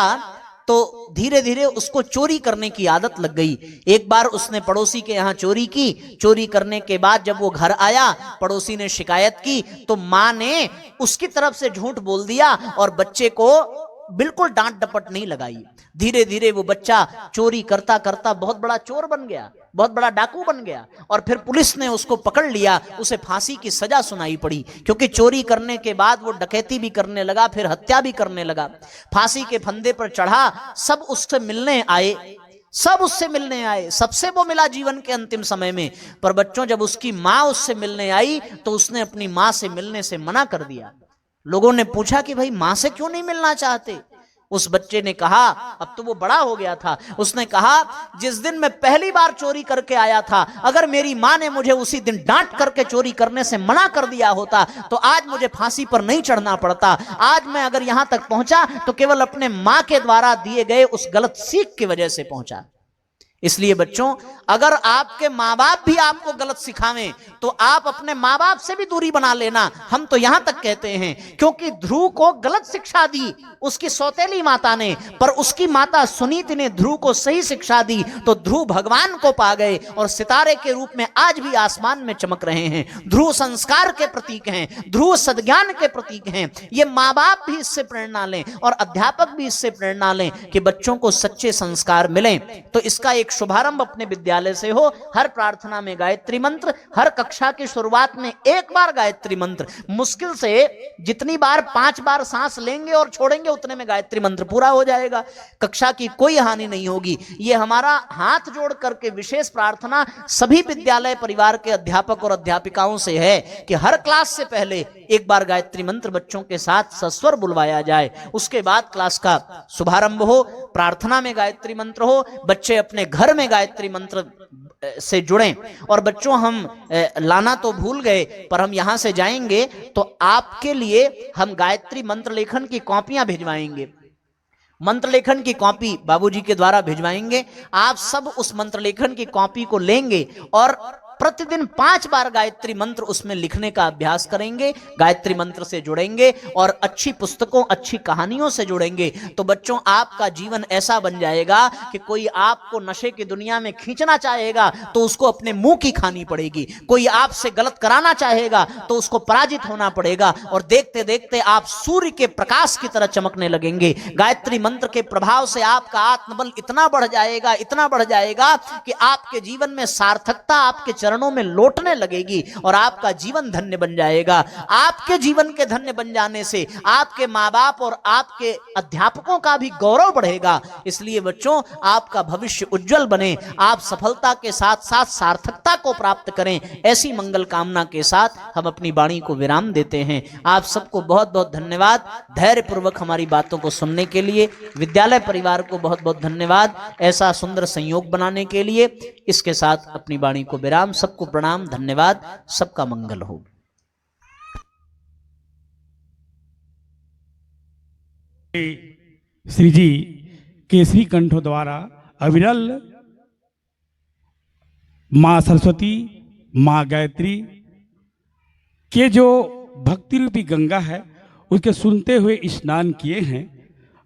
तो धीरे धीरे उसको चोरी करने की आदत लग गई। एक बार उसने पड़ोसी के यहाँ चोरी की। चोरी करने के बाद जब वो घर आया, पड़ोसी ने शिकायत की तो माँ ने उसकी तरफ से झूठ बोल दिया और बच्चे को बिल्कुल डांट डपट नहीं लगाई। धीरे धीरे वो बच्चा चोरी करता करता बहुत बड़ा चोर बन गया, बहुत बड़ा डाकू बन गया, और फिर पुलिस ने उसको पकड़ लिया। उसे फांसी की सजा सुनाई पड़ी, क्योंकि चोरी करने के बाद वो डकैती भी करने लगा, फिर हत्या भी करने लगा। फांसी के फंदे पर चढ़ा, सब उससे मिलने आए, सब उससे मिलने आए, सबसे वो मिला जीवन के अंतिम समय में। पर बच्चों, जब उसकी माँ उससे मिलने आई तो उसने अपनी माँ से मिलने से मना कर दिया। लोगों ने पूछा कि भाई माँ से क्यों नहीं मिलना चाहते? उस बच्चे ने कहा, अब तो वो बड़ा हो गया था, उसने कहा जिस दिन मैं पहली बार चोरी करके आया था, अगर मेरी माँ ने मुझे उसी दिन डांट करके चोरी करने से मना कर दिया होता तो आज मुझे फांसी पर नहीं चढ़ना पड़ता। आज मैं अगर यहां तक पहुंचा तो केवल अपने माँ के द्वारा दिए गए उस गलत सीख की वजह से पहुंचा। इसलिए बच्चों, अगर आपके माँ बाप भी आपको गलत सिखावें तो आप अपने माँ बाप से भी दूरी बना लेना। हम तो यहां तक कहते हैं, क्योंकि ध्रुव को गलत शिक्षा दी उसकी सौतेली माता ने, पर उसकी माता सुनीति ने ध्रुव को सही शिक्षा दी, तो ध्रुव भगवान को पा गए और सितारे के रूप में आज भी आसमान में चमक रहे हैं। ध्रुव संस्कार के प्रतीक हैं, ध्रुव सद्ज्ञान के प्रतीक हैं। ये माँ बाप भी इससे प्रेरणा लें और अध्यापक भी इससे प्रेरणा लें कि बच्चों को सच्चे संस्कार मिलें। तो इसका एक शुभारंभ अपने विद्यालय से हो। हर प्रार्थना में गायत्री मंत्र, हर कक्षा की शुरुआत में एक बार गायत्री मंत्र, मुश्किल से जितनी बार 5 बार सांस लेंगे और छोड़ेंगे उतने में गायत्री मंत्र पूरा हो जाएगा। कक्षा की कोई हानि नहीं होगी। ये हमारा हाथ जोड़ करके विशेष प्रार्थना सभी विद्यालय परिवार के अध्यापक और अध्यापिकाओं से है कि हर क्लास से पहले एक बार गायत्री मंत्र बच्चों के साथ सस्वर बुलवाया जाए। उसके बाद क्लास का शुभारंभ हो, प्रार्थना में गायत्री मंत्र हो, बच्चे अपने घर में गायत्री मंत्र से जुड़ें। और बच्चों, हम लाना तो भूल गए, पर हम यहां से जाएंगे तो आपके लिए हम गायत्री मंत्र लेखन की कॉपियां भिजवाएंगे। मंत्र लेखन की कॉपी बाबूजी के द्वारा भिजवाएंगे। आप सब उस मंत्र लेखन की कॉपी को लेंगे और प्रतिदिन 5 बार गायत्री मंत्र उसमें लिखने का अभ्यास करेंगे, गायत्री मंत्र से जुड़ेंगे और अच्छी पुस्तकों, अच्छी कहानियों से जुड़ेंगे। तो बच्चों, आपका जीवन ऐसा बन जाएगा कि कोई आपको नशे की दुनिया में खींचना चाहेगा तो उसको अपने मुंह की खानी पड़ेगी, कोई आपसे गलत कराना चाहेगा तो उसको पराजित होना पड़ेगा, और देखते देखते आप सूर्य के प्रकाश की तरह चमकने लगेंगे। गायत्री मंत्र के प्रभाव से आपका आत्मबल इतना बढ़ जाएगा, इतना बढ़ जाएगा कि आपके जीवन में सार्थकता आपके चरणों में लौटने लगेगी और आपका जीवन धन्य बन जाएगा। आपके जीवन के धन्य बन जाने से आपके माँ बाप और आपके अध्यापकों का भी गौरव बढ़ेगा। इसलिए बच्चों, आपका भविष्य उज्जवल बने, आप सफलता के साथ साथ सार्थकता को प्राप्त करें, ऐसी मंगल कामना के साथ हम अपनी वाणी को विराम देते हैं। आप सबको बहुत बहुत धन्यवाद धैर्य पूर्वक हमारी बातों को सुनने के लिए। विद्यालय परिवार को बहुत बहुत धन्यवाद ऐसा सुंदर संयोग बनाने के लिए। इसके साथ अपनी वाणी को विराम। सबको प्रणाम, धन्यवाद, सबका मंगल हो। श्री जी केसरी कंठों द्वारा अविरल माँ सरस्वती, माँ गायत्री के जो भक्ति रूपी गंगा है उसके सुनते हुए स्नान किए हैं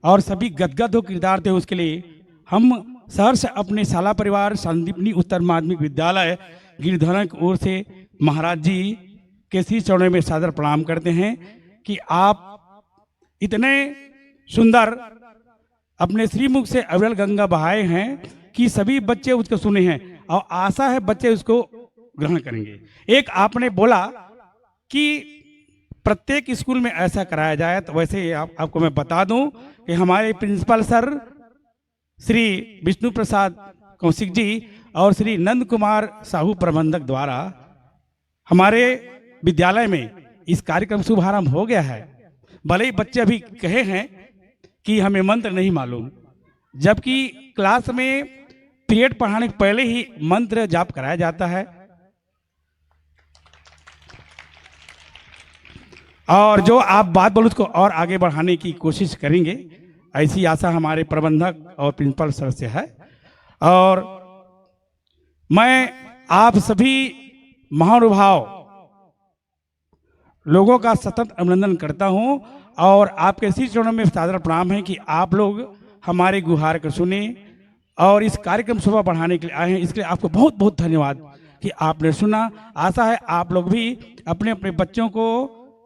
और सभी गदगद हो कृतार्थ है। उसके लिए हम सहर्ष अपने शाला परिवार संदीपनी उत्तर माध्यमिक विद्यालय गिरधर की ओर से महाराज जी के श्री चरणों में सादर प्रणाम करते हैं कि आप इतने सुंदर अपने श्रीमुख से अविरल गंगा बहाए हैं कि सभी बच्चे उसको सुने हैं और आशा है बच्चे उसको ग्रहण करेंगे। एक आपने बोला कि प्रत्येक स्कूल में ऐसा कराया जाए, तो वैसे आपको मैं बता दूं कि हमारे प्रिंसिपल सर श्री विष्णु प्रसाद कौशिक जी और श्री नंद कुमार साहू प्रबंधक द्वारा हमारे विद्यालय में इस कार्यक्रम शुभारंभ हो गया है। भले ही बच्चे अभी कहे हैं कि हमें मंत्र नहीं मालूम, जबकि क्लास में पीरियड पढ़ाने के पहले ही मंत्र जाप कराया जाता है। और जो आप बात बोलो उसको और आगे बढ़ाने की कोशिश करेंगे, ऐसी आशा हमारे प्रबंधक और प्रिंसिपल सर से है। और मैं आप सभी महानुभाव लोगों का सतत अभिनंदन करता हूं और आपके इसी चरणों में सादर प्रणाम है कि आप लोग हमारे गुहार को सुने और इस कार्यक्रम शोभा बढ़ाने के लिए आए हैं। इसके लिए आपको बहुत बहुत धन्यवाद कि आपने सुना। आशा है आप लोग भी अपने अपने बच्चों को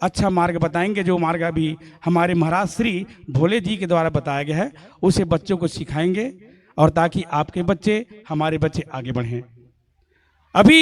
अच्छा मार्ग बताएंगे, जो मार्ग अभी हमारे महाराज श्री भोले जी के द्वारा बताया गया है उसे बच्चों को सिखाएंगे, और ताकि आपके बच्चे हमारे बच्चे आगे बढ़ें। अभी